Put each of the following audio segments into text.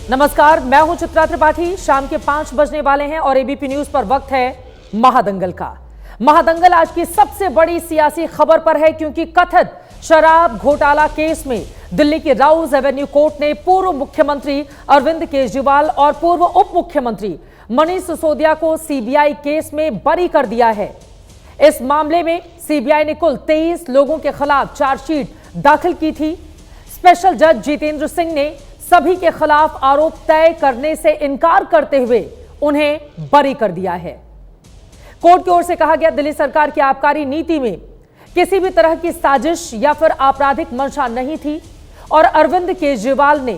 नमस्कार, मैं हूं चित्रा त्रिपाठी। शाम के 5 बजने वाले हैं और एबीपी न्यूज पर वक्त है महादंगल का। महादंगल आज की सबसे बड़ी सियासी खबर पर है, क्योंकि कथित शराब घोटाला केस में दिल्ली की राउज एवेन्यू कोर्ट ने पूर्व मुख्यमंत्री अरविंद केजरीवाल और पूर्व उप मुख्यमंत्री मनीष सिसोदिया को सीबीआई केस में बरी कर दिया है। इस मामले में सीबीआई ने कुल 23 लोगों के खिलाफ चार्जशीट दाखिल की थी। स्पेशल जज जितेंद्र सिंह ने सभी के खिलाफ आरोप तय करने से इनकार करते हुए उन्हें बरी कर दिया है। कोर्ट की ओर से कहा गया, दिल्ली सरकार की आबकारी नीति में किसी भी तरह की साजिश या फिर आपराधिक मंशा नहीं थी और अरविंद केजरीवाल ने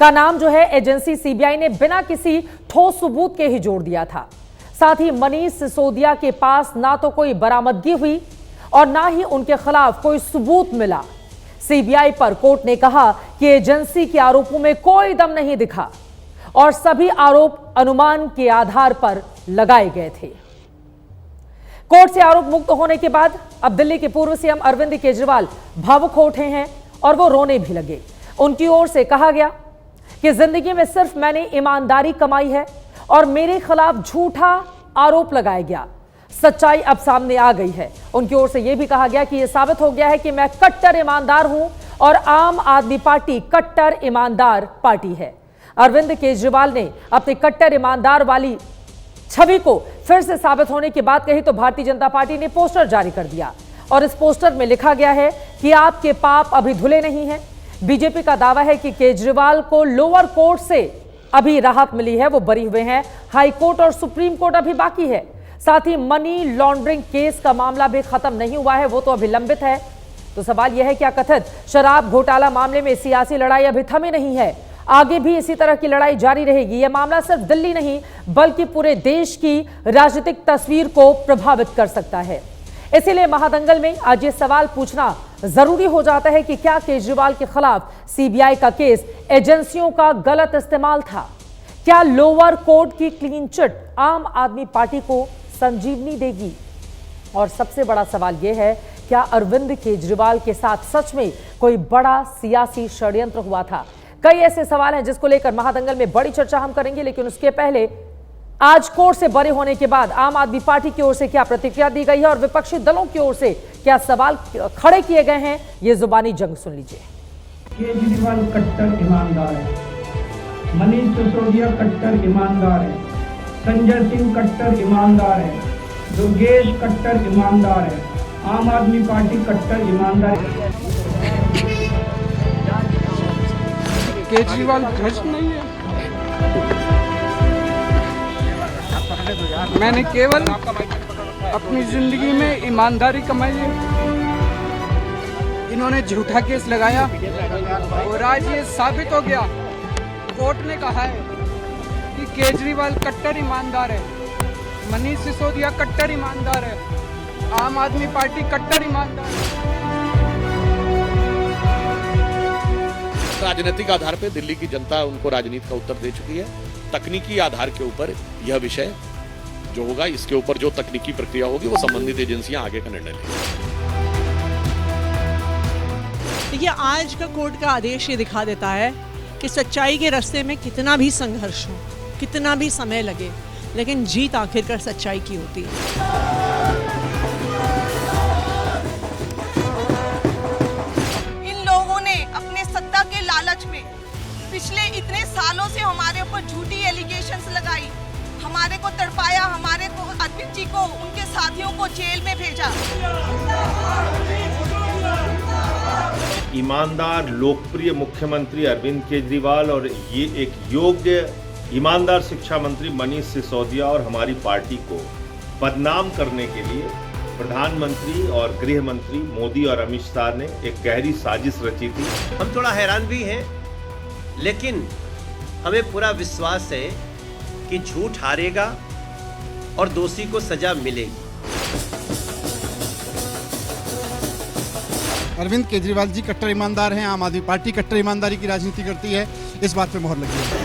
का नाम जो है एजेंसी सीबीआई ने बिना किसी ठोस सबूत के ही जोड़ दिया था। साथ ही मनीष सिसोदिया के पास ना तो कोई बरामदगी हुई और ना ही उनके खिलाफ कोई सबूत मिला। सीबीआई पर कोर्ट ने कहा कि एजेंसी के आरोपों में कोई दम नहीं दिखा और सभी आरोप अनुमान के आधार पर लगाए गए थे। कोर्ट से आरोप मुक्त होने के बाद अब दिल्ली के पूर्व सीएम अरविंद केजरीवाल भावुक हो उठे हैं और वो रोने भी लगे। उनकी ओर से कहा गया कि जिंदगी में सिर्फ मैंने ईमानदारी कमाई है और मेरे खिलाफ झूठा आरोप लगाया गया। सच्चाई अब सामने आ गई है। उनकी ओर से यह भी कहा गया कि यह साबित हो गया है कि मैं कट्टर ईमानदार हूं और आम आदमी पार्टी कट्टर ईमानदार पार्टी है। अरविंद केजरीवाल ने अपनी कट्टर ईमानदार वाली छवि को फिर से साबित होने की बात कही तो भारतीय जनता पार्टी ने पोस्टर जारी कर दिया और इस पोस्टर में लिखा गया है कि आपके पाप अभी धुले नहीं हैं। बीजेपी का दावा है कि केजरीवाल को लोअर कोर्ट से अभी राहत मिली है, वो बरी हुए हैं। हाई कोर्ट और सुप्रीम कोर्ट अभी बाकी है। साथ ही मनी लॉन्ड्रिंग केस का मामला भी खत्म नहीं हुआ है, वो तो अभी लंबित है। तो सवाल यह है, क्या कथित शराब घोटाला मामले में सियासी लड़ाई अभी थमी नहीं है? आगे भी इसी तरह की लड़ाई जारी रहेगी। यह मामला सिर्फ दिल्ली नहीं बल्कि पूरे देश की राजनीतिक तस्वीर को प्रभावित कर सकता है। इसीलिए महादंगल में आज ये सवाल पूछना जरूरी हो जाता है कि क्या केजरीवाल के खिलाफ सीबीआई का केस एजेंसियों का गलत इस्तेमाल था? क्या लोअर कोर्ट की क्लीन चिट आम आदमी पार्टी को संजीवनी देगी? और सबसे बड़ा सवाल यह है, क्या अरविंद केजरीवाल के साथ सच में कोई बड़ा सियासी षड्यंत्र हुआ था? कई ऐसे सवाल हैं जिसको लेकर महादंगल में बड़ी चर्चा हम करेंगे, लेकिन उसके पहले आज कोर्ट से बरी होने के बाद आम आदमी पार्टी की ओर से क्या प्रतिक्रिया दी गई है और विपक्षी दलों की ओर से क्या सवाल खड़े किए गए हैं, ये जुबानी जंग सुन लीजिए। केजरीवाल कट्टर ईमानदार है, मनीष सिसोदिया कट्टर ईमानदार है, संजय सिंह कट्टर ईमानदार है, दुर्गेश कट्टर ईमानदार है, आम आदमी पार्टी कट्टर ईमानदार है। केजरीवाल भ्रष्ट नहीं है। मैंने केवल अपनी जिंदगी में ईमानदारी कमाई है। इन्होंने झूठा केस लगाया और आज ये साबित हो गया। कोर्ट ने कहा है कि केजरीवाल कट्टर ईमानदार है, मनीष सिसोदिया कट्टर ईमानदार है, आम आदमी पार्टी कट्टर ईमानदार है। राजनीतिक आधार पर दिल्ली की जनता उनको राजनीति का उत्तर दे चुकी है। तकनीकी आधार के ऊपर यह विषय जो होगा, इसके ऊपर जो तकनीकी प्रक्रिया होगी वो संबंधित एजेंसियां आगे का निर्णय लेंगी। देखिए, आज का कोर्ट का आदेश ये दिखा देता है कि सच्चाई के रास्ते में कितना भी संघर्ष हो, कितना भी समय लगे, लेकिन जीत आखिरकार सच्चाई की होती है। पिछले इतने सालों से हमारे ऊपर झूठी एलिगेशंस लगाई, हमारे को तड़पाया, हमारे को अरविंद जी को, उनके साथियों को जेल में भेजा। ईमानदार लोकप्रिय मुख्यमंत्री अरविंद केजरीवाल और ये एक योग्य ईमानदार शिक्षा मंत्री मनीष सिसोदिया और हमारी पार्टी को बदनाम करने के लिए प्रधानमंत्री और गृह मंत्री मोदी और अमित शाह ने एक गहरी साजिश रची थी। हम थोड़ा हैरान भी हैं, लेकिन हमें पूरा विश्वास है कि झूठ हारेगा और दोषी को सजा मिलेगी। अरविंद केजरीवाल जी कट्टर ईमानदार हैं, आम आदमी पार्टी कट्टर ईमानदारी की राजनीति करती है, इस बात पे मोहर लगी है।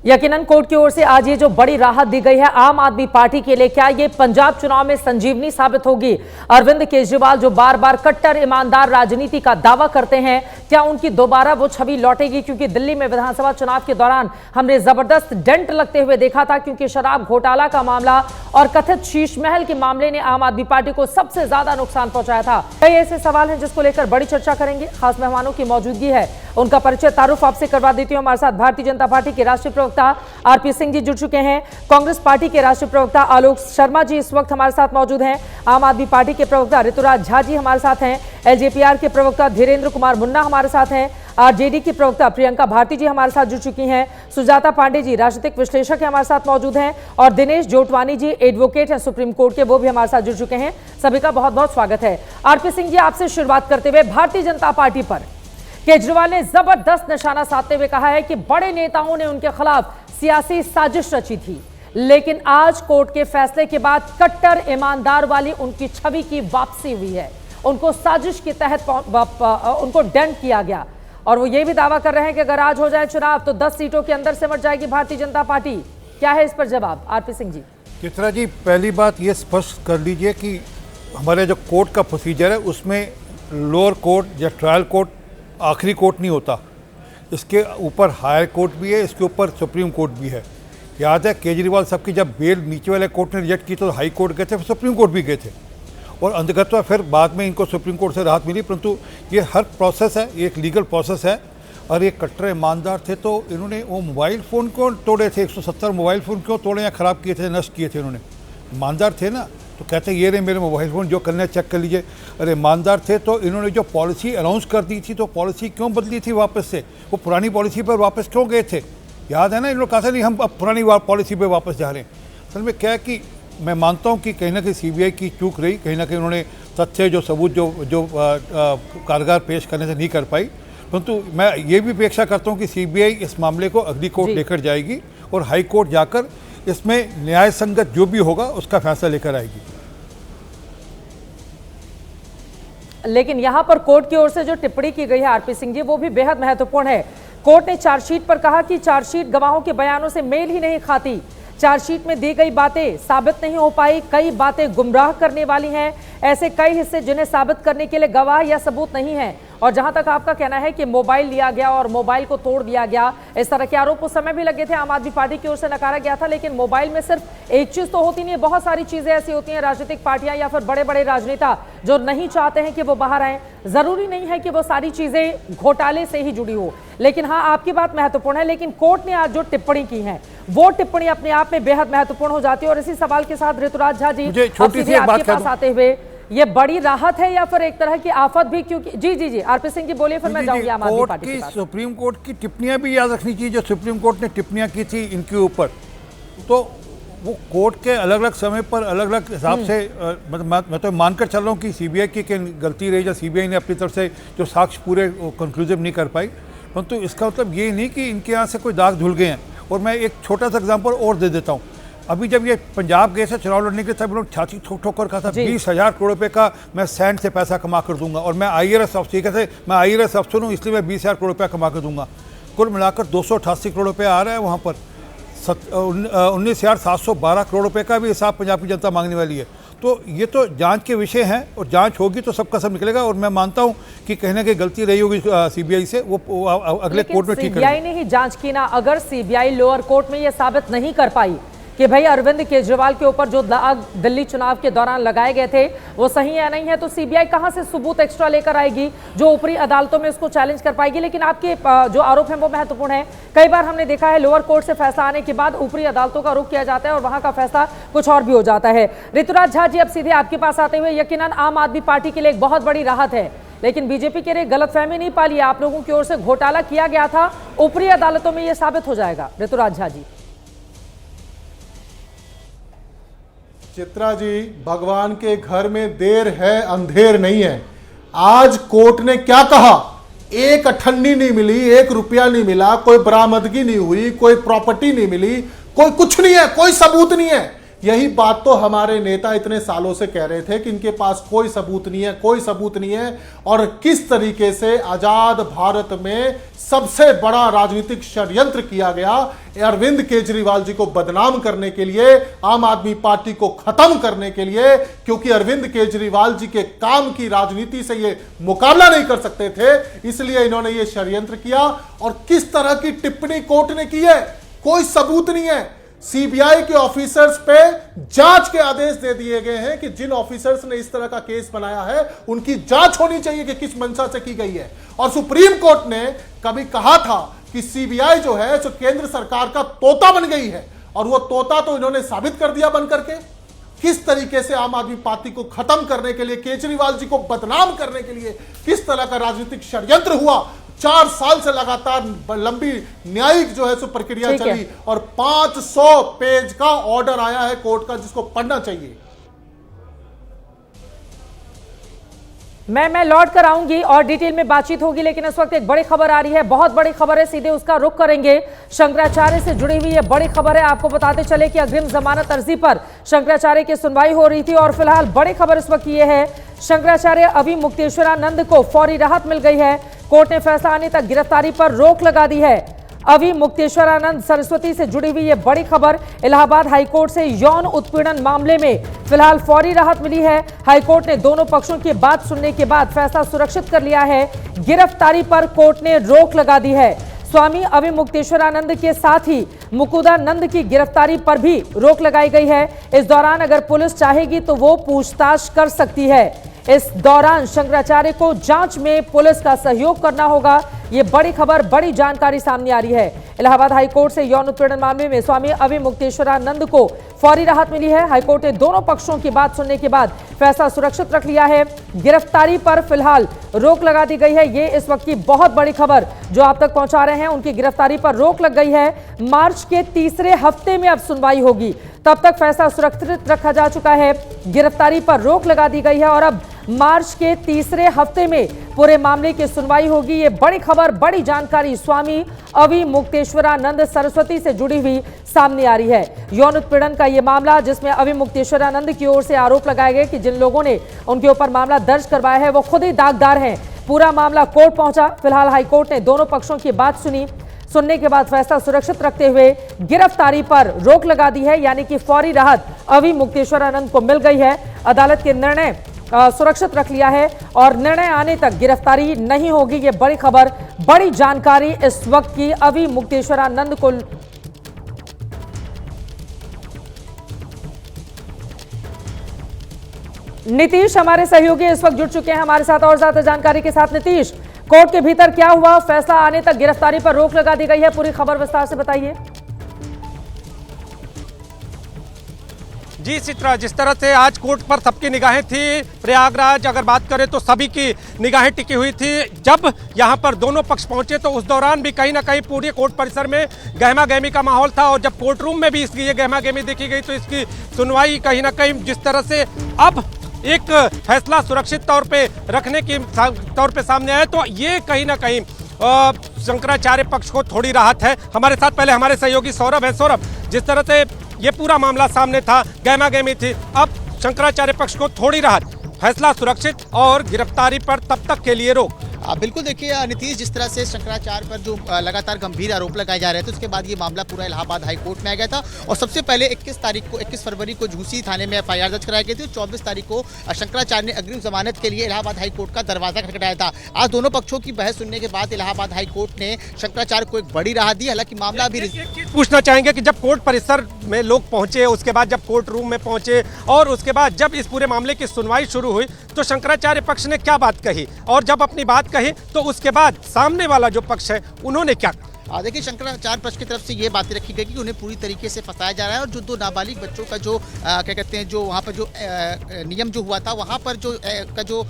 यकीनन कोर्ट की ओर से आज ये जो बड़ी राहत दी गई है आम आदमी पार्टी के लिए, क्या ये पंजाब चुनाव में संजीवनी साबित होगी? अरविंद केजरीवाल जो बार बार कट्टर ईमानदार राजनीति का दावा करते हैं, क्या उनकी दोबारा वो छवि लौटेगी? क्योंकि दिल्ली में विधानसभा चुनाव के दौरान हमने जबरदस्त डेंट लगते हुए देखा था, क्योंकि शराब घोटाला का मामला और कथित शीश महल के मामले ने आम आदमी पार्टी को सबसे ज्यादा नुकसान पहुंचाया था। कई ऐसे सवाल हैं जिसको लेकर बड़ी चर्चा करेंगे। खास मेहमानों की मौजूदगी है, उनका परिचय तारुफ आपसे करवा देती हूं। हमारे साथ भारतीय जनता पार्टी के राष्ट्रीय प्रवक्ता आरपी सिंह जी जुड़ चुके हैं। कांग्रेस पार्टी के राष्ट्रीय प्रवक्ता आलोक शर्मा जी इस वक्त हमारे साथ मौजूद हैं। आम आदमी पार्टी के प्रवक्ता ऋतुराज झा जी हमारे साथ हैं। एलजेपीआर के प्रवक्ता धीरेन्द्र कुमार मुन्ना हमारे साथ हैं। आरजेडी की प्रवक्ता प्रियंका भारती जी हमारे साथ जुड़ चुकी हैं। सुजाता पांडे जी राजनीतिक विश्लेषक हैं, हमारे साथ मौजूद हैं। और दिनेश जोटवानी जी एडवोकेट हैं सुप्रीम कोर्ट के, वो भी हमारे साथ जुड़ चुके हैं। सभी का बहुत बहुत स्वागत है। आरपी सिंह जी, आपसे शुरुआत करते हुए, भारतीय जनता पार्टी पर केजरीवाल ने जबरदस्त निशाना साधते हुए कहा है कि बड़े नेताओं ने उनके खिलाफ सियासी साजिश रची थी, लेकिन आज कोर्ट के फैसले के बाद कट्टर ईमानदार वाली उनकी छवि की वापसी हुई है। उनको साजिश के तहत उनको डेंट किया गया और वो ये भी दावा कर रहे हैं कि अगर आज हो जाए चुनाव तो 10 सीटों के अंदर सिमट जाएगी भारतीय जनता पार्टी। क्या है इस पर जवाब, आरपी सिंह जी? चित्रा जी, पहली बात ये स्पष्ट कर लीजिए कि हमारे जो कोर्ट का प्रोसीजर है उसमें लोअर कोर्ट या ट्रायल कोर्ट आखिरी कोर्ट नहीं होता। इसके ऊपर हायर कोर्ट भी है, इसके ऊपर सुप्रीम कोर्ट भी है। याद है केजरीवाल साहब की जब बेल नीचे वाले कोर्ट ने रिजेक्ट की तो हाई कोर्ट गए थे, फिर सुप्रीम कोर्ट भी गए थे और अंततः फिर बाद में इनको सुप्रीम कोर्ट से राहत मिली। परंतु ये हर प्रोसेस है, ये एक लीगल प्रोसेस है। और ये कट्टर ईमानदार थे तो इन्होंने वो मोबाइल फ़ोन क्यों तोड़े थे? 170 मोबाइल फ़ोन क्यों तोड़े या ख़राब किए थे, नष्ट किए थे? इन्होंने ईमानदार थे ना, तो कहते ये रहे मेरे मोबाइल फ़ोन, जो करना है चेक कर लीजिए। अरे ईमानदार थे तो इन्होंने जो पॉलिसी अनाउंस कर दी थी तो पॉलिसी क्यों बदली थी वापस से? वो पुरानी पॉलिसी पर वापस क्यों गए थे? याद है ना, इन लोग कहा था नहीं हम अब पुरानी पॉलिसी पर वापस जा रहे हैं। असल में क्या है कि मैं मानता हूँ कि कहीं ना कहीं सीबीआई की चूक रही, कहीं ना कहीं उन्होंने तथ्य जो सबूत जो कारगर पेश करने से नहीं कर पाई। परंतु मैं ये भी अपेक्षा करता हूँ कि सीबीआई इस मामले को अगली कोर्ट लेकर जाएगी और हाई कोर्ट जाकर इसमें न्याय संगत जो भी होगा उसका फैसला लेकर आएगी। लेकिन यहां पर कोर्ट की ओर से जो टिप्पणी की गई है आरपी सिंह जी, वो भी बेहद महत्वपूर्ण है। कोर्ट ने चार्जशीट पर कहा कि चार्जशीट गवाहों के बयानों से मेल ही नहीं खाती, चार्जशीट में दी गई बातें साबित नहीं हो पाई, कई बातें गुमराह करने वाली हैं, ऐसे कई हिस्से जिन्हें साबित करने के लिए गवाह या सबूत नहीं है। और जहां तक आपका कहना है कि मोबाइल लिया गया और मोबाइल को तोड़ दिया गया, इस तरह के आरोप उस समय भी लगे थे, आम आदमी पार्टी की ओर से नकारा गया था। लेकिन मोबाइल में सिर्फ एक चीज तो होती नहीं है, बहुत सारी चीजें ऐसी होती हैं, राजनीतिक पार्टियां या फिर बड़े बड़े राजनेता जो नहीं चाहते हैं कि वो बाहर आए। जरूरी नहीं है कि वो सारी चीजें घोटाले से ही जुड़ी हो। लेकिन हाँ, आपकी बात महत्वपूर्ण है। लेकिन कोर्ट ने आज जो टिप्पणी की है वो टिप्पणी अपने आप में बेहद महत्वपूर्ण हो जाती है। और इसी सवाल के साथ ऋतुराज झा जी, छोटी सी आपके पास आते हुए, ये बड़ी राहत है या फिर एक तरह की आफत भी? क्योंकि जी आरपी सिंह जी बोलिए, फिर मैं जाऊंगी आम आदमी पार्टी के पास। सुप्रीम कोर्ट की टिप्पणियां भी याद रखनी चाहिए। जो सुप्रीम कोर्ट ने टिप्पणियां की थी इनके ऊपर, तो वो कोर्ट के अलग अलग समय पर अलग अलग हिसाब से मैं तो मानकर चल रहा हूँ कि सीबीआई की गलती रही या सीबीआई ने अपनी तरफ से जो साक्ष्य पूरे कंक्लूसिव नहीं कर पाई। परंतु इसका मतलब ये नहीं कि इनके यहाँ से कोई दाग धुल गए हैं। और मैं एक छोटा सा एग्जाम्पल और दे देता हूँ। अभी जब ये पंजाब गए थे चुनाव लड़ने के, तब लोग छाती ठोक ठोक कर कहा था 20,000 करोड़ रुपए का मैं सैंड से पैसा कमा कर दूंगा और मैं IRS अफसर, कहते मैं IRS अफसर हूँ इसलिए मैं 20,000 करोड़ रुपया कमा कर दूंगा। कुल मिलाकर 288 करोड़ रुपया आ रहा है वहाँ पर। 19,712 करोड़ रुपए का भी हिसाब पंजाब की जनता मांगने वाली है। तो ये तो जांच के विषय हैं और जांच होगी तो सबका सब निकलेगा। और मैं मानता हूं कि कहीं ना कहीं गलती रही होगी सीबीआई से, वो अगले कोर्ट में ठीक करेगी। सीबीआई ने ही जांच की ना। अगर सीबीआई लोअर कोर्ट में ये साबित नहीं कर पाई कि भाई अरविंद केजरीवाल के ऊपर जो दाग दिल्ली चुनाव के दौरान लगाए गए थे वो सही है नहीं है, तो सीबीआई कहां से सबूत एक्स्ट्रा लेकर आएगी जो ऊपरी अदालतों में उसको चैलेंज कर पाएगी? लेकिन आपके जो आरोप है वो महत्वपूर्ण है। कई बार हमने देखा है लोअर कोर्ट से फैसला आने के बाद ऊपरी अदालतों का रुख किया जाता है और वहां का फैसला कुछ और भी हो जाता है। ऋतुराज झा जी, अब सीधे आपके पास आते हुए, यकीनन आम आदमी पार्टी के लिए एक बहुत बड़ी राहत है, लेकिन बीजेपी के लिए गलतफहमी नहीं पाली, आप लोगों की ओर से घोटाला किया गया था, ऊपरी अदालतों में यह साबित हो जाएगा। ऋतुराज झा जी। चित्रा जी, भगवान के घर में देर है अंधेर नहीं है। आज कोर्ट ने क्या कहा? एक अठन्नी नहीं मिली, 1 रुपया नहीं मिला, कोई बरामदगी नहीं हुई, कोई प्रॉपर्टी नहीं मिली, कोई कुछ नहीं है, कोई सबूत नहीं है। यही बात तो हमारे नेता इतने सालों से कह रहे थे कि इनके पास कोई सबूत नहीं है, कोई सबूत नहीं है। और किस तरीके से आजाद भारत में सबसे बड़ा राजनीतिक षड्यंत्र किया गया अरविंद केजरीवाल जी को बदनाम करने के लिए, आम आदमी पार्टी को खत्म करने के लिए, क्योंकि अरविंद केजरीवाल जी के काम की राजनीति से ये मुकाबला नहीं कर सकते थे, इसलिए इन्होंने ये षड्यंत्र किया। और किस तरह की टिप्पणी कोर्ट ने की है, कोई सबूत नहीं है। सीबीआई के ऑफिसर्स पे जांच के आदेश दे दिए गए हैं कि जिन ऑफिसर्स ने इस तरह का केस बनाया है उनकी जांच होनी चाहिए कि किस मंशा से की गई है। और सुप्रीम कोर्ट ने कभी कहा था कि सीबीआई जो है सो केंद्र सरकार का तोता बन गई है, और वो तोता तो इन्होंने साबित कर दिया बन करके। किस तरीके से आम आदमी पार्टी को खत्म करने के लिए, केजरीवाल जी को बदनाम करने के लिए किस तरह का राजनीतिक षड्यंत्र हुआ। 4 साल से लगातार लंबी न्यायिक जो है सो प्रक्रिया चली और 500 पेज का ऑर्डर आया है कोर्ट का, जिसको पढ़ना चाहिए। मैं लौट कर आऊंगी और डिटेल में बातचीत होगी, लेकिन इस वक्त एक बड़ी खबर आ रही है, बहुत बड़ी खबर है, सीधे उसका रुख करेंगे। शंकराचार्य से जुड़ी हुई यह बड़ी खबर है। आपको बताते चले कि अग्रिम जमानत अर्जी पर शंकराचार्य की सुनवाई हो रही थी और फिलहाल बड़ी खबर इस वक्त ये है, शंकराचार्य अभी मुक्तेश्वरानंद को फौरी राहत मिल गई है। कोर्ट ने फैसला आने तक गिरफ्तारी पर रोक लगा दी है। अभी मुक्तेश्वरानंद सरस्वती से जुड़ी हुई यह बड़ी खबर, इलाहाबाद हाईकोर्ट से यौन उत्पीड़न मामले में फिलहाल फौरी राहत मिली है। हाईकोर्ट ने दोनों पक्षों की बात सुनने के बाद फैसला सुरक्षित कर लिया है। गिरफ्तारी पर कोर्ट ने रोक लगा दी है। स्वामी अभी मुक्तेश्वरानंद के साथ ही मुकुंदानंद की गिरफ्तारी पर भी रोक लगाई गई है। इस दौरान अगर पुलिस चाहेगी तो वो पूछताछ कर सकती है। इस दौरान शंकराचार्य को जांच में पुलिस का सहयोग करना होगा। ये बड़ी खबर, बड़ी जानकारी सामने आ रही है। इलाहाबाद हाईकोर्ट से यौन उत्पीड़न मामले में स्वामी अभी मुक्तेश्वरानंद को फौरी राहत मिली है। हाईकोर्ट ने दोनों पक्षों की बात सुनने के बाद फैसला सुरक्षित रख लिया है। गिरफ्तारी पर फिलहाल रोक लगा दी गई है। ये इस वक्त की बहुत बड़ी खबर जो आप तक पहुंचा रहे हैं, उनकी गिरफ्तारी पर रोक लग गई है। मार्च के तीसरे हफ्ते में अब सुनवाई होगी, तब तक फैसला सुरक्षित रखा जा चुका है। गिरफ्तारी पर रोक लगा दी गई है और अब मार्च के तीसरे हफ्ते में पूरे मामले की सुनवाई होगी। ये बड़ी खबर, बड़ी जानकारी स्वामी अभी मुक्तेश्वरानंद सरस्वती से जुड़ी हुई सामने आ रही है। यौन उत्पीड़न का ये मामला, जिसमें अभी मुक्तेश्वरानंद की ओर से आरोप लगाए गए कि जिन लोगों ने उनके ऊपर मामला दर्ज करवाया है वो खुद ही दागदार हैं। पूरा मामला कोर्ट पहुंचा। फिलहाल हाईकोर्ट ने दोनों पक्षों की बात सुनने के बाद फैसला सुरक्षित रखते हुए गिरफ्तारी पर रोक लगा दी है, यानी कि फौरी राहत अभी मुक्तेश्वरानंद को मिल गई है। अदालत के निर्णय सुरक्षित रख लिया है और निर्णय आने तक गिरफ्तारी नहीं होगी। ये बड़ी खबर, बड़ी जानकारी इस वक्त की अभी मुक्तेश्वरानंद को। नीतीश हमारे सहयोगी इस वक्त जुड़ चुके हैं हमारे साथ और ज्यादा जानकारी के साथ। नीतीश, कोर्ट के भीतर क्या हुआ, फैसला आने तक गिरफ्तारी पर रोक लगा दी गई है, पूरी खबर विस्तार से बताइए। जी चित्रा, जिस तरह से आज कोर्ट पर सबकी निगाहें थी, प्रयागराज अगर बात करें तो सभी की निगाहें टिकी हुई थी। जब यहां पर दोनों पक्ष पहुंचे तो उस दौरान भी कहीं ना कहीं पूरे कोर्ट परिसर में गहमा गहमी का माहौल था और जब कोर्ट रूम में भी इसकी ये गहमा गहमी देखी गई तो इसकी सुनवाई कहीं ना कहीं जिस तरह से अब एक फैसला सुरक्षित तौर पे रखने की तौर पे सामने आया तो ये कहीं ना कहीं शंकराचार्य पक्ष को थोड़ी राहत है। हमारे साथ पहले हमारे सहयोगी सौरभ है। सौरभ, जिस तरह से ये पूरा मामला सामने था, गहमा गहमी थी, अब शंकराचार्य पक्ष को थोड़ी राहत, फैसला सुरक्षित और गिरफ्तारी पर तब तक के लिए रोक। बिल्कुल, देखिए नीतीश, जिस तरह से शंकराचार्य पर जो लगातार गंभीर आरोप लगाए जा रहे थे उसके बाद ये मामला पूरा इलाहाबाद हाई कोर्ट में आ गया था और सबसे पहले 21 फरवरी को झूसी थाने में एफआईआर दर्ज कराई गई थी। 24 तारीख को शंकराचार्य ने अग्रिम जमानत के लिए इलाहाबाद हाई कोर्ट का दरवाजा खटखटाया था। आज दोनों पक्षों की बहस सुनने के बाद इलाहाबाद हाई कोर्ट ने शंकराचार्य को एक बड़ी राहत दी। हालांकि मामला अभी पूछना चाहेंगे कि जब कोर्ट परिसर में लोग पहुंचे, उसके बाद जब कोर्ट रूम में पहुंचे और उसके बाद जब इस पूरे मामले की सुनवाई शुरू हुई तो शंकराचार्य पक्ष ने क्या बात कही और जब अपनी बात कही तो उसके बाद सामने वाला जो पक्ष है उन्होंने क्या? देखिए, शंकराचार्य पक्ष की तरफ से ये बातें रखी गई कि उन्हें पूरी तरीके से फंसाया जा रहा है और जो 2 नाबालिग बच्चों का जो क्या कहते हैं, जो वहाँ पर जो नियम जो हुआ था वहाँ पर जो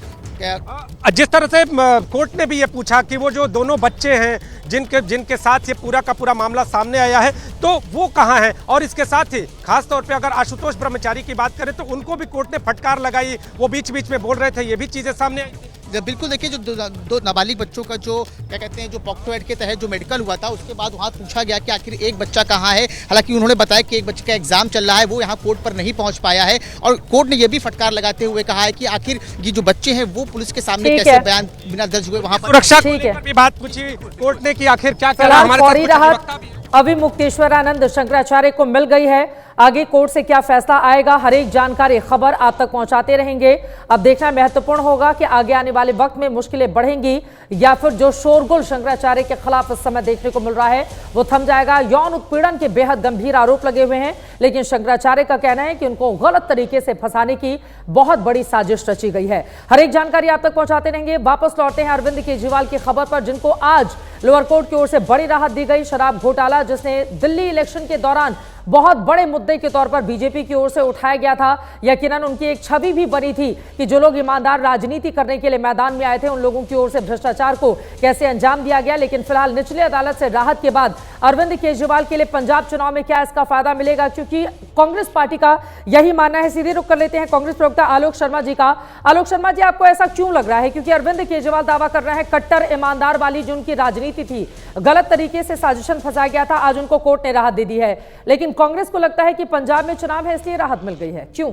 जिस तरह से कोर्ट ने भी ये पूछा कि वो जो दोनों बच्चे हैं जिनके साथ ये पूरा का पूरा मामला सामने आया है तो वो कहाँ हैं, और इसके साथ ही खास तौर पे अगर आशुतोष ब्रह्मचारी की बात करें तो उनको भी कोर्ट ने फटकार लगाई, वो बीच बीच में बोल रहे थे, ये भी चीजें सामने आई। बिल्कुल देखिए, जो दो नाबालिग बच्चों का जो क्या कहते हैं, जो पॉक्सो एक्ट के तहत जो मेडिकल हुआ था, उसके बाद वहाँ पूछा गया कि आखिर एक बच्चा कहाँ है। हालांकि उन्होंने बताया कि एक बच्चे का एग्जाम चल रहा है, वो यहाँ कोर्ट पर नहीं पहुँच पाया है। और कोर्ट ने यह भी फटकार लगाते हुए कहा है कि आखिर ये जो बच्चे हैं वो पुलिस के सामने कैसे बयान बिना दर्ज हुए वहाँ पर सुरक्षा को लेकर भी बात पूछी कोर्ट ने कि आखिर क्या करा। हमारे फौरी राहत अभी मुक्तेश्वरानंद शंकराचार्य को मिल गई है। आगे कोर्ट से क्या फैसला आएगा, हर एक जानकारी खबर आप तक पहुंचाते रहेंगे। अब देखना महत्वपूर्ण होगा कि आगे आने वाले वक्त में मुश्किलें बढ़ेंगी या फिर जो शोरगुल शंकराचार्य के खिलाफ इस समय देखने को मिल रहा है वो थम जाएगा। यौन उत्पीड़न के बेहद गंभीर आरोप लगे हुए हैं, लेकिन शंकराचार्य का कहना है कि उनको गलत तरीके से फंसाने की बहुत बड़ी साजिश रची गई है। हर एक जानकारी आप तक पहुंचाते रहेंगे। वापस लौटते हैं अरविंद केजरीवाल की खबर पर, जिनको आज लोअर कोर्ट की ओर से बड़ी राहत दी गई। शराब घोटाला जिसने दिल्ली इलेक्शन के दौरान बहुत बड़े मुद्दे के तौर पर बीजेपी की ओर से उठाया गया था, यकीनन उनकी एक छवि भी बनी थी कि जो लोग ईमानदार राजनीति करने के लिए मैदान में आए थे उन लोगों की ओर से भ्रष्टाचार को कैसे अंजाम दिया गया। लेकिन फिलहाल निचली अदालत से राहत के बाद अरविंद केजरीवाल के लिए पंजाब चुनाव में क्या इसका फायदा मिलेगा, क्योंकि कांग्रेस पार्टी का यही मानना है। सीधे रुख कर लेते हैं कांग्रेस प्रवक्ता आलोक शर्मा जी का। आलोक शर्मा जी, आपको ऐसा क्यों लग रहा है, क्योंकि अरविंद केजरीवाल दावा कर रहे हैं कट्टर ईमानदार वाली जो उनकी राजनीति थी, गलत तरीके से साजिशन फंसाया गया था, आज उनको कोर्ट ने राहत दे दी है, लेकिन कांग्रेस को लगता है कि पंजाब में चुनाव है इसलिए राहत मिल गई है, क्यों?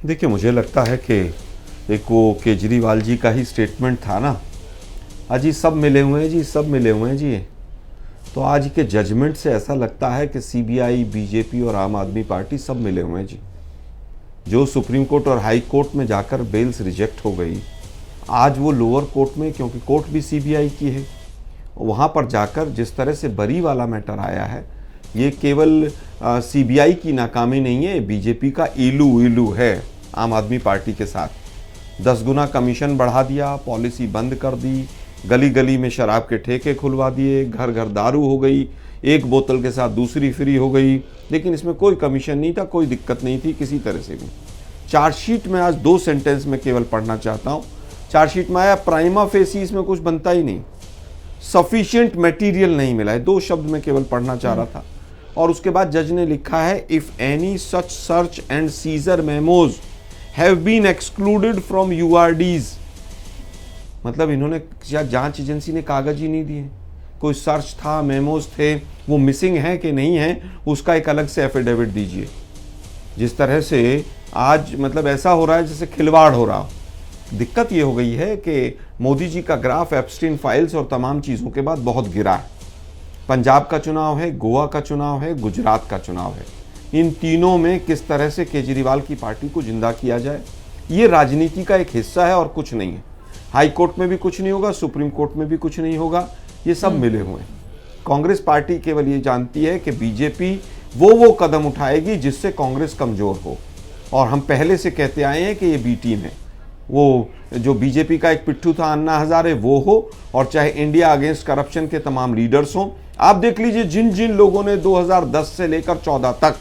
देखिए, मुझे लगता है कि एक वो केजरीवाल जी का ही स्टेटमेंट था ना, आज ये सब मिले हुए हैं जी, सब मिले हुए हैं जी। तो आज के जजमेंट से ऐसा लगता है कि सीबीआई, बीजेपी और आम आदमी पार्टी सब मिले हुए हैं जी। जो सुप्रीम कोर्ट और हाई कोर्ट में जाकर बेल्स रिजेक्ट हो गई, आज वो लोअर कोर्ट में, क्योंकि कोर्ट भी सीबीआई की है, वहाँ पर जाकर जिस तरह से बरी वाला मैटर आया है, ये केवल सीबीआई की नाकामी नहीं है, बीजेपी का इलू है आम आदमी पार्टी के साथ। 10 गुना कमीशन बढ़ा दिया, पॉलिसी बंद कर दी, गली गली में शराब के ठेके खुलवा दिए, घर घर दारू हो गई, एक बोतल के साथ दूसरी फ्री हो गई, लेकिन इसमें कोई कमीशन नहीं था, कोई दिक्कत नहीं थी किसी तरह से भी। चार्जशीट में आज 2 सेंटेंस में केवल पढ़ना चाहता हूँ। चार्जशीट में आया प्राइमा फेसी, इसमें कुछ बनता ही नहीं, सफिशिएंट मटेरियल नहीं मिला है, 2 शब्द में केवल पढ़ना चाह रहा था। और उसके बाद जज ने लिखा है, if any such search and seizure memos have been excluded from URDs, मतलब इन्होंने, जांच एजेंसी ने कागज ही नहीं दिए, कोई सर्च था, मेमोज थे, वो मिसिंग है कि नहीं है, उसका एक अलग से एफिडेविट दीजिए। जिस तरह से आज मतलब ऐसा हो रहा है जैसे खिलवाड़ हो रहा हो। दिक्कत ये हो गई है कि मोदी जी का ग्राफ एप्स्टीन फाइल्स और तमाम चीज़ों के बाद बहुत गिरा है। पंजाब का चुनाव है, गोवा का चुनाव है, गुजरात का चुनाव है, इन तीनों में किस तरह से केजरीवाल की पार्टी को जिंदा किया जाए, ये राजनीति का एक हिस्सा है और कुछ नहीं है। हाई कोर्ट में भी कुछ नहीं होगा, सुप्रीम कोर्ट में भी कुछ नहीं होगा, ये सब मिले हुए हैं। कांग्रेस पार्टी केवल ये जानती है कि बीजेपी वो कदम उठाएगी जिससे कांग्रेस कमजोर हो, और हम पहले से कहते आए हैं कि ये बी टीम है। वो जो बीजेपी का एक पिट्ठू था अन्ना हजारे वो हो, और चाहे इंडिया अगेंस्ट करप्शन के तमाम लीडर्स हों। आप देख लीजिए जिन जिन लोगों ने 2010 से लेकर 14 तक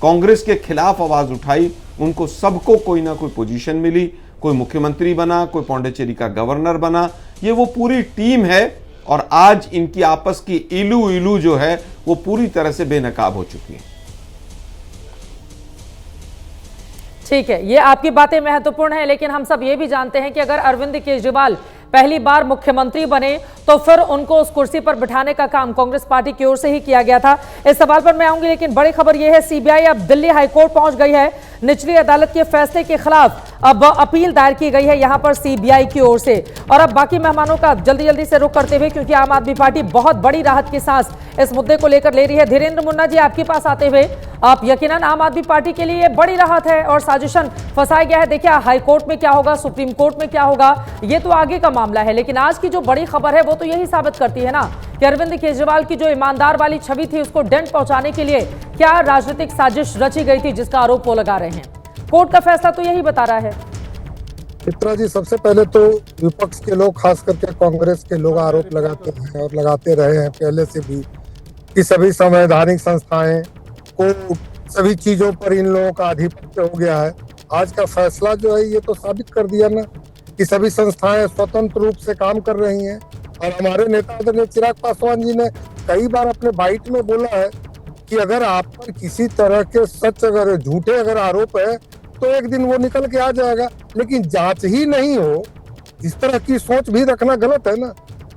कांग्रेस के खिलाफ आवाज उठाई, उनको सबको कोई ना कोई पोजीशन मिली, कोई मुख्यमंत्री बना, कोई पौंडीचेरी का गवर्नर बना। ये वो पूरी टीम है, और आज इनकी आपस की इलू जो है वो पूरी तरह से बेनकाब हो चुकी है। ठीक है, ये आपकी बातें महत्वपूर्ण है, लेकिन हम सब ये भी जानते हैं कि अगर अरविंद केजरीवाल पहली बार मुख्यमंत्री बने तो फिर उनको उस कुर्सी पर बिठाने का काम कांग्रेस पार्टी की ओर से ही किया गया था। इस सवाल पर मैं आऊंगी, लेकिन बड़ी खबर यह है, सीबीआई अब दिल्ली हाईकोर्ट पहुंच गई है। निचली अदालत के फैसले के खिलाफ अब अपील दायर की गई है यहां पर सीबीआई की ओर से। और अब बाकी मेहमानों का जल्दी से रुख करते हुए, क्योंकि आम आदमी पार्टी बहुत बड़ी राहत की सांस इस मुद्दे को लेकर ले रही है। धीरेन्द्र मुन्ना जी, आपके पास आते हुए, आप यकीनन आम आदमी पार्टी के लिए बड़ी राहत है और साजिशन फंसाया गया है। देखिए हाईकोर्ट में क्या होगा, सुप्रीम कोर्ट में क्या होगा, ये तो आगे का मामला है, लेकिन आज की जो बड़ी खबर है वो तो यही साबित करती है ना कि अरविंद केजरीवाल की जो ईमानदार वाली छवि थी उसको डेंट पहुंचाने के लिए क्या राजनीतिक साजिश रची गई थी, जिसका आरोप वो लगा रहे हैं। कोर्ट का फैसला तो यही बता रहा है। चित्रा जी, सबसे पहले तो विपक्ष के लोग, खास करके कांग्रेस के लोग आरोप लगाते हैं और लगाते रहे हैं पहले से भी कि सभी संवैधानिक संस्थाएं को, सभी चीजों पर इन लोगों का आधिपत्य हो गया है। आज का फैसला जो है ये तो साबित कर दिया ना कि सभी संस्थाएं स्वतंत्र रूप से काम कर रही हैं। और हमारे नेता आदरणीय चिराग पासवान जी ने कई बार अपने बाइट में बोला है कि अगर आप पर किसी तरह के सच, अगर झूठे अगर आरोप है तो एक दिन वो निकल के आ जाएगा, लेकिन जांच ही नहीं हो, इस तरह की सोच भी रखना गलत है ना।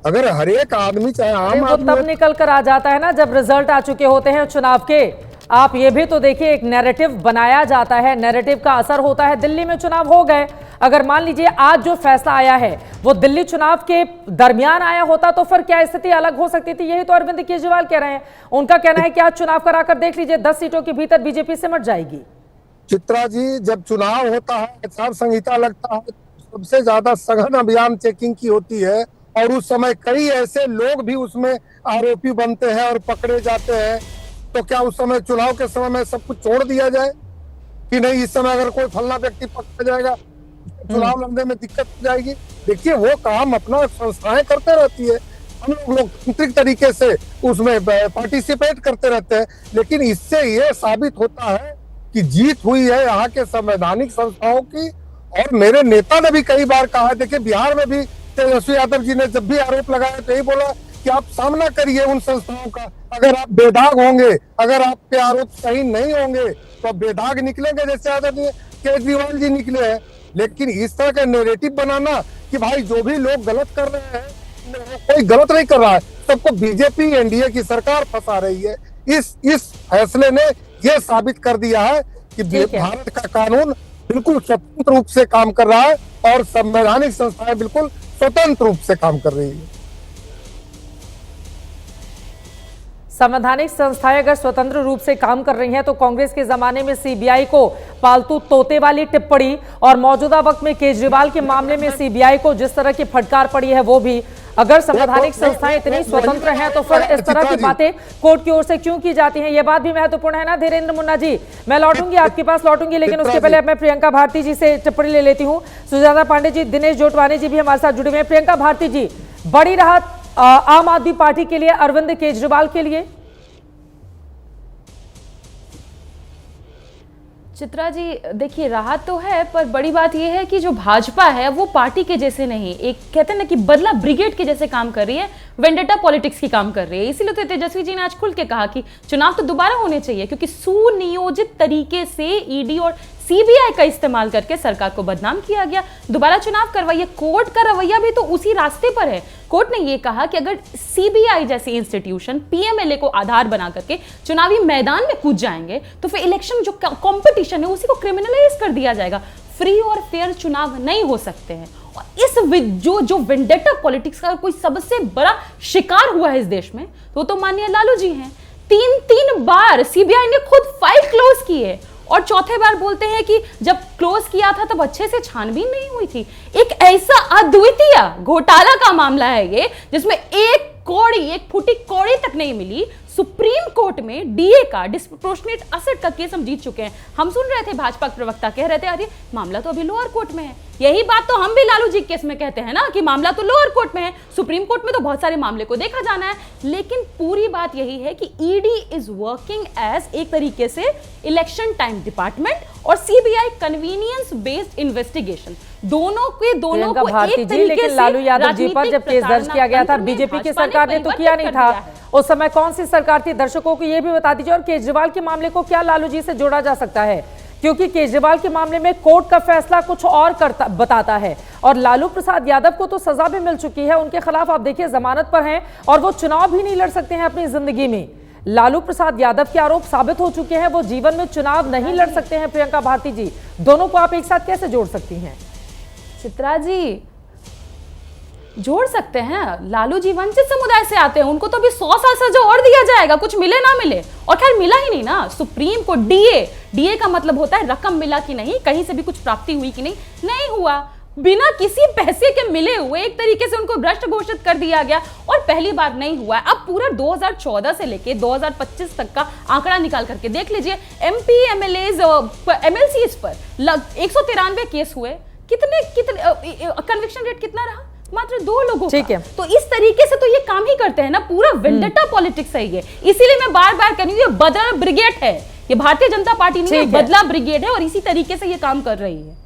अगर हर एक आदमी चाहे आम वो तब निकल कर आ जाता है ना जब रिजल्ट आ चुके होते हैं चुनाव के। आप ये भी तो देखिए, एक नैरेटिव बनाया जाता है, नैरेटिव का असर होता है। दिल्ली में चुनाव हो गए, अगर मान लीजिए आज जो फैसला आया है वो दिल्ली चुनाव के दरमियान आया होता तो फिर क्या स्थिति अलग हो सकती थी। यही तो अरविंद केजरीवाल कह रहे हैं। उनका कहना है कि आज चुनाव कराकर देख लीजिए, 10 सीटों के भीतर बीजेपी सिमट जाएगी। चित्रा जी, जब चुनाव होता है, आचार संहिता लगता है, सबसे ज्यादा सघन अभियान चेकिंग की होती है और उस समय कई ऐसे लोग भी उसमें आरोपी बनते हैं और पकड़े जाते हैं। तो क्या उस समय चुनाव के समय में सब कुछ छोड़ दिया जाए कि नहीं, इस समय अगर कोई फलना व्यक्ति पकड़ा जाएगा चुनाव लड़ने में दिक्कत हो जाएगी। देखिए, वो काम अपना संस्थाएं करते रहती है, हम लोग लोकतांत्रिक तरीके से उसमें पार्टिसिपेट करते रहते हैं, लेकिन इससे ये साबित होता है कि जीत हुई है यहाँ के संवैधानिक संस्थाओं की। और मेरे नेता ने भी कई बार कहा, देखिए बिहार में भी तेजस्वी यादव जी ने जब भी आरोप लगाया तो यही बोला कि आप सामना करिए उन संस्थाओं का, अगर आप बेदाग होंगे, अगर आपके आरोप सही नहीं होंगे तो बेदाग निकलेंगे, जैसे आदरणीय केजरीवाल जी निकले हैं। लेकिन इस तरह का नैरेटिव बनाना कि भाई जो भी लोग गलत कर रहे हैं, कोई गलत नहीं कर रहा है, सबको बीजेपी एनडीए की सरकार फंसा रही है। इस फैसले ने यह साबित कर दिया है कि भारत का कानून बिल्कुल स्वतंत्र रूप से काम कर रहा है और संवैधानिक संस्थाएं बिल्कुल स्वतंत्र रूप से काम कर रही है। संवैधानिक संस्थाएं अगर स्वतंत्र रूप से काम कर रही हैं तो कांग्रेस के जमाने में सीबीआई को पालतू तोते वाली टिप्पणी और मौजूदा वक्त में केजरीवाल के मामले में सीबीआई को जिस तरह की फटकार पड़ी है, वो भी अगर संवैधानिक संस्थाएं इतनी स्वतंत्र हैं तो फिर इस तरह की बातें कोर्ट की ओर से क्यों की जाती हैं? ये बात भी महत्वपूर्ण है ना। धीरेन्द्र मुन्ना जी, मैं लौटूंगी आपके पास, लेकिन उसके पहले मैं प्रियंका भारती जी से टिप्पणी ले लेती हूँ। सुजाता पांडे जी, दिनेश जोटवानी जी भी हमारे साथ जुड़े हुए हैं। प्रियंका भारती जी, बड़ी राहत आम आदमी पार्टी के लिए, अरविंद केजरीवाल के लिए? चित्रा जी, देखिए राहत तो है, पर बड़ी बात यह है कि जो भाजपा है वो पार्टी के जैसे नहीं, एक कहते हैं ना कि बदला ब्रिगेड के जैसे काम कर रही है, वेंडेटा पॉलिटिक्स की काम कर रही है। इसीलिए तो तेजस्वी जी ने आज खुल के कहा कि चुनाव तो दोबारा होने चाहिए, क्योंकि सुनियोजित तरीके से ईडी और सीबीआई का इस्तेमाल करके सरकार को बदनाम किया गया। दोबारा चुनाव करवाइए। कोर्ट का रवैया भी तो उसी रास्ते पर है। कोर्ट ने यह कहा कि अगर सीबीआई जैसी इंस्टीट्यूशन पीएमएलए को आधार बना करके चुनावी मैदान में कूद जाएंगे तो फिर इलेक्शन जो कंपटीशन है उसी को क्रिमिनलाइज कर दिया जाएगा। फ्री और फेयर चुनाव नहीं हो सकते हैं। और इस जो वेंडेटा पॉलिटिक्स का कोई सबसे बड़ा शिकार हुआ है इस देश में तो माननीय लालू जी हैं। 3 बार सीबीआई ने खुद फाइल क्लोज की है और चौथे बार बोलते हैं कि जब क्लोज किया था तब अच्छे से छानबीन नहीं हुई थी। एक ऐसा अद्वितीय घोटाला का मामला है ये, जिसमें एक फुटी कौड़ी तक नहीं मिली। सुप्रीम कोर्ट में डीए का, डिस्प्रोपोर्शनेट असेट का केस हम जीत चुके हैं। हम सुन रहे थे भाजपा प्रवक्ता कह रहे थे अरे मामला तो अभी लोअर कोर्ट में है। यही बात तो हम भी लालू जी केस में कहते हैं ना कि मामला तो लोअर कोर्ट में है, सुप्रीम कोर्ट में तो बहुत सारे मामले को देखा जाना है। लेकिन पूरी बात यही है कि ईडी इज वर्किंग एज एक तरीके से इलेक्शन टाइम डिपार्टमेंट और सीबीआई कन्वीनियंस बेस्ड इन्वेस्टिगेशन, दोनों को एक तरीके से लालू यादव जी पर जब केस दर्ज किया गया था, बीजेपी की सरकार ने तो किया नहीं था। उस समय कौन सी सरकार थी? दर्शकों को यह भी बता दीजिए। और केजरीवाल के मामले को क्या लालू जी से जोड़ा जा सकता है? क्योंकि केजरीवाल के मामले में कोर्ट का फैसला कुछ और बताता है और लालू प्रसाद यादव को तो सजा भी मिल चुकी है। उनके खिलाफ आप देखिए जमानत पर हैं और वो चुनाव भी नहीं लड़ सकते हैं अपनी जिंदगी में। लालू प्रसाद यादव के आरोप साबित हो चुके हैं, वो जीवन में चुनाव नहीं लड़ सकते हैं। प्रियंका भारती जी, दोनों को आप एक साथ कैसे जोड़ सकती हैं? चित्रा जी, जोड़ सकते हैं। लालू जी वंचित समुदाय से आते हैं, उनको तो अभी 100 साल सजा और दिया जाएगा, कुछ मिले ना मिले। और खैर मिला ही नहीं ना। सुप्रीम कोर्ट डीए का मतलब होता है रकम मिला कि नहीं, कहीं से भी कुछ प्राप्ति हुई कि नहीं हुआ। बिना किसी पैसे के मिले हुए एक तरीके से उनको भ्रष्ट घोषित कर दिया गया और पहली बार नहीं हुआ है। अब पूरा 2014 से लेके 2025 तक का आंकड़ा निकाल करके देख लीजिए। एमपी एमएलएज एमएलसीज पर 193 केस हुए। कितने कन्विक्शन रेट कितना रहा? मात्र 2 लोगों का। तो इस तरीके से तो ये काम ही करते हैं ना, पूरा वेंडेटा पॉलिटिक्स है ये। इसीलिए मैं बार बार कह रही हूं, ये बदला ब्रिगेड है, ये भारतीय जनता पार्टी नहीं है, बदला ब्रिगेड है और इसी तरीके से ये काम कर रही है।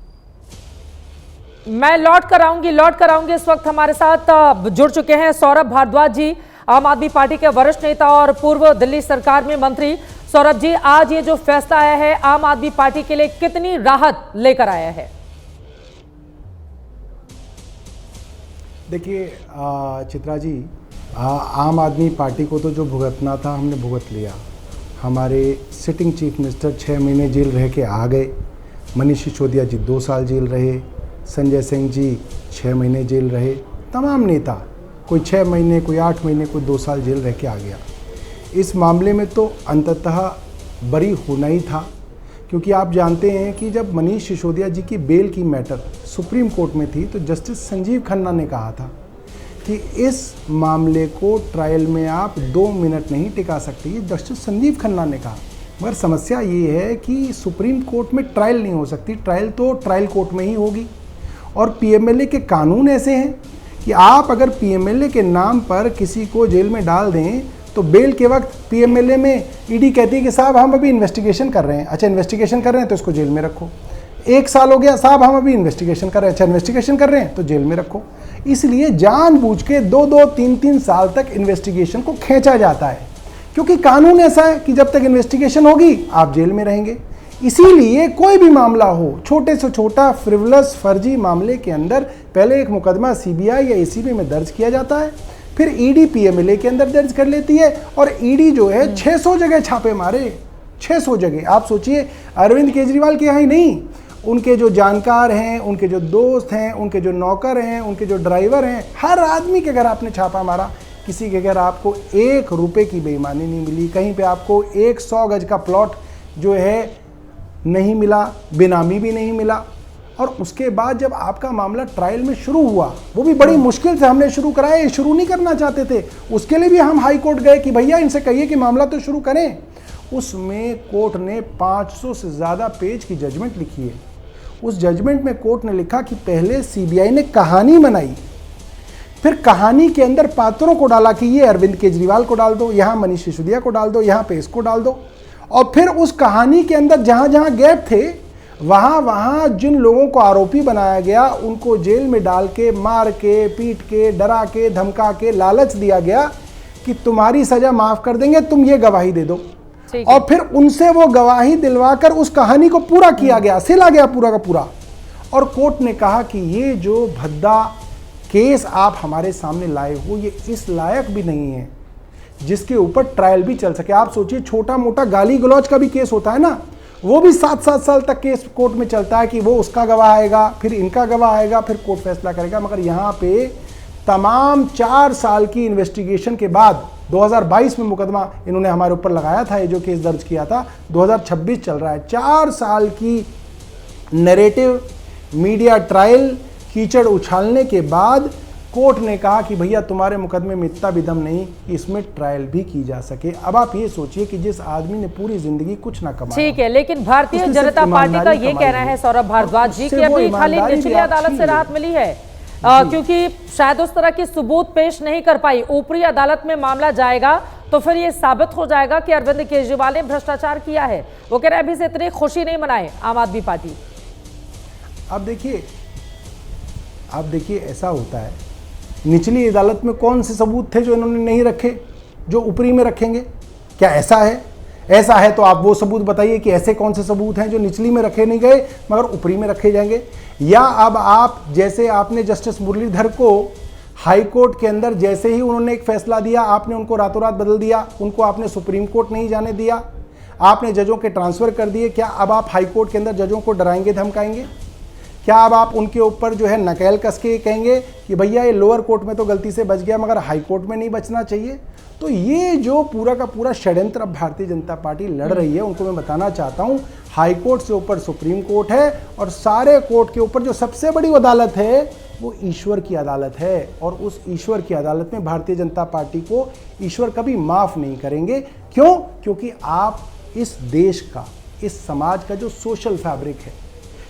मैं लौट कर आऊंगी। इस वक्त हमारे साथ जुड़ चुके हैं सौरभ भारद्वाज जी, आम आदमी पार्टी के वरिष्ठ नेता और पूर्व दिल्ली सरकार में मंत्री। सौरभ जी, आज ये जो फैसला आया है आम आदमी पार्टी के लिए कितनी राहत लेकर आया है? देखिए चित्रा जी, आम आदमी पार्टी को तो जो भुगतना था हमने भुगत लिया। हमारे सिटिंग चीफ मिनिस्टर 6 महीने जेल रह के आ गए, मनीष सिसोदिया जी 2 साल जेल रहे, संजय सिंह जी 6 महीने जेल रहे, तमाम नेता कोई 6 महीने, कोई 8 महीने, कोई 2 साल जेल रह के आ गया। इस मामले में तो अंततः बरी होना ही था, क्योंकि आप जानते हैं कि जब मनीष सिसोदिया जी की बेल की मैटर सुप्रीम कोर्ट में थी तो जस्टिस संजीव खन्ना ने कहा था कि इस मामले को ट्रायल में आप 2 मिनट नहीं टिका सकते, ये जस्टिस संजीव खन्ना ने कहा। मगर समस्या ये है कि सुप्रीम कोर्ट में ट्रायल नहीं हो सकती, ट्रायल तो ट्रायल कोर्ट में ही होगी। और पीएमएलए के कानून ऐसे हैं कि आप अगर पीएमएलए के नाम पर किसी को जेल में डाल दें तो बेल के वक्त पीएमएलए में ईडी कहती है कि साहब हम अभी इन्वेस्टिगेशन कर रहे हैं। अच्छा, इन्वेस्टिगेशन कर रहे हैं तो इसको जेल में रखो। 1 साल हो गया, साहब हम अभी इन्वेस्टिगेशन कर रहे हैं। अच्छा, इन्वेस्टिगेशन कर रहे हैं तो जेल में रखो। इसलिए जानबूझ के 2-2, 3-3 साल तक इन्वेस्टिगेशन को खींचा जाता है, क्योंकि कानून ऐसा है कि जब तक इन्वेस्टिगेशन होगी आप जेल में रहेंगे। इसीलिए कोई भी मामला हो, छोटे से छोटा फ्रिवलस फर्जी मामले के अंदर पहले एक मुकदमा सीबीआई या एसीबी में दर्ज किया जाता है, फिर ईडी पीएमएलए के अंदर दर्ज कर लेती है, और ईडी जो है 600 जगह छापे मारे, 600 जगह। आप सोचिए, अरविंद केजरीवाल के यहाँ ही नहीं, उनके जो जानकार हैं, उनके जो दोस्त हैं, उनके जो नौकर हैं, उनके जो ड्राइवर हैं, हर आदमी के घर आपने छापा मारा। किसी के घर आपको 1 रुपए की बेईमानी नहीं मिली, कहीं पे आपको 100 गज का प्लॉट जो है नहीं मिला, बेनामी भी नहीं मिला। और उसके बाद जब आपका मामला ट्रायल में शुरू हुआ, वो भी बड़ी मुश्किल से हमने शुरू कराया, ये शुरू नहीं करना चाहते थे, उसके लिए भी हम हाई कोर्ट गए कि भैया इनसे कहिए कि मामला तो शुरू करें। उसमें कोर्ट ने 500 से ज़्यादा पेज की जजमेंट लिखी है। उस जजमेंट में कोर्ट ने लिखा कि पहले सीबीआई ने कहानी बनाई, फिर कहानी के अंदर पात्रों को डाला कि ये अरविंद केजरीवाल को डाल दो, यहाँ मनीष सिसोदिया को डाल दो, यहाँ पे इसको डाल दो, और फिर उस कहानी के अंदर जहाँ जहाँ गैप थे वहाँ जिन लोगों को आरोपी बनाया गया उनको जेल में डाल के, मार के, पीट के, डरा के, धमका के लालच दिया गया कि तुम्हारी सजा माफ कर देंगे, तुम ये गवाही दे दो। और फिर उनसे वो गवाही दिलवाकर उस कहानी को पूरा किया गया, सिला गया पूरा का पूरा। और कोर्ट ने कहा कि ये जो भद्दा केस आप हमारे सामने लाए हो, ये इस लायक भी नहीं है जिसके ऊपर ट्रायल भी चल सके। आप सोचिए, छोटा मोटा गाली गलौज का भी केस होता है ना, वो भी 7-7 साल तक केस कोर्ट में चलता है कि वो उसका गवाह आएगा, फिर इनका गवाह आएगा, फिर कोर्ट फैसला करेगा। मगर यहाँ पे तमाम 4 साल की इन्वेस्टिगेशन के बाद 2022 में मुकदमा इन्होंने हमारे ऊपर लगाया था, ये जो केस दर्ज किया था, 2026 चल रहा है। 4 साल की नैरेटिव मीडिया ट्रायल, कीचड़ उछालने के बाद कोर्ट ने कहा कि भैया तुम्हारे मुकदमे में इतना भी दम नहीं कि इसमें ट्रायल भी की जा सके। अब आप ये सोचिए कि जिस आदमी ने पूरी जिंदगी कुछ ना कमाया, ठीक है, लेकिन भारतीय जनता पार्टी का ये कहना है सौरभ भारद्वाज जी कि अभी खाली निचली अदालत से राहत मिली है, क्योंकि शायद उस तरह की सबूत पेश नहीं कर पाई। ऊपरी अदालत में मामला जाएगा तो फिर ये साबित हो जाएगा कि अरविंद केजरीवाल ने भ्रष्टाचार किया है। वो कह रहे हैं अभी से इतनी खुशी नहीं मनाए आम आदमी पार्टी। अब देखिए ऐसा होता है, निचली अदालत में कौन से सबूत थे जो इन्होंने नहीं रखे, जो ऊपरी में रखेंगे? क्या ऐसा है? ऐसा है तो आप वो सबूत बताइए कि ऐसे कौन से सबूत हैं जो निचली में रखे नहीं गए मगर ऊपरी में रखे जाएंगे। या अब आप, जैसे आपने जस्टिस मुरलीधर को हाई कोर्ट के अंदर जैसे ही उन्होंने एक फैसला दिया, आपने उनको रातों रात बदल दिया, उनको आपने सुप्रीम कोर्ट नहीं जाने दिया, आपने जजों के ट्रांसफर कर दिए। क्या अब आप हाई कोर्ट के अंदर जजों को डराएंगे, धमकाएंगे? क्या अब आप उनके ऊपर जो है नकेल कस के कहेंगे कि भैया ये लोअर कोर्ट में तो गलती से बच गया मगर हाई कोर्ट में नहीं बचना चाहिए? तो ये जो पूरा का पूरा षड्यंत्र अब भारतीय जनता पार्टी लड़ रही है, उनको मैं बताना चाहता हूँ, हाई कोर्ट से ऊपर सुप्रीम कोर्ट है और सारे कोर्ट के ऊपर जो सबसे बड़ी अदालत है वो ईश्वर की अदालत है। और उस ईश्वर की अदालत में भारतीय जनता पार्टी को ईश्वर कभी माफ़ नहीं करेंगे। क्यों? क्योंकि आप इस देश का, इस समाज का जो सोशल फैब्रिक है,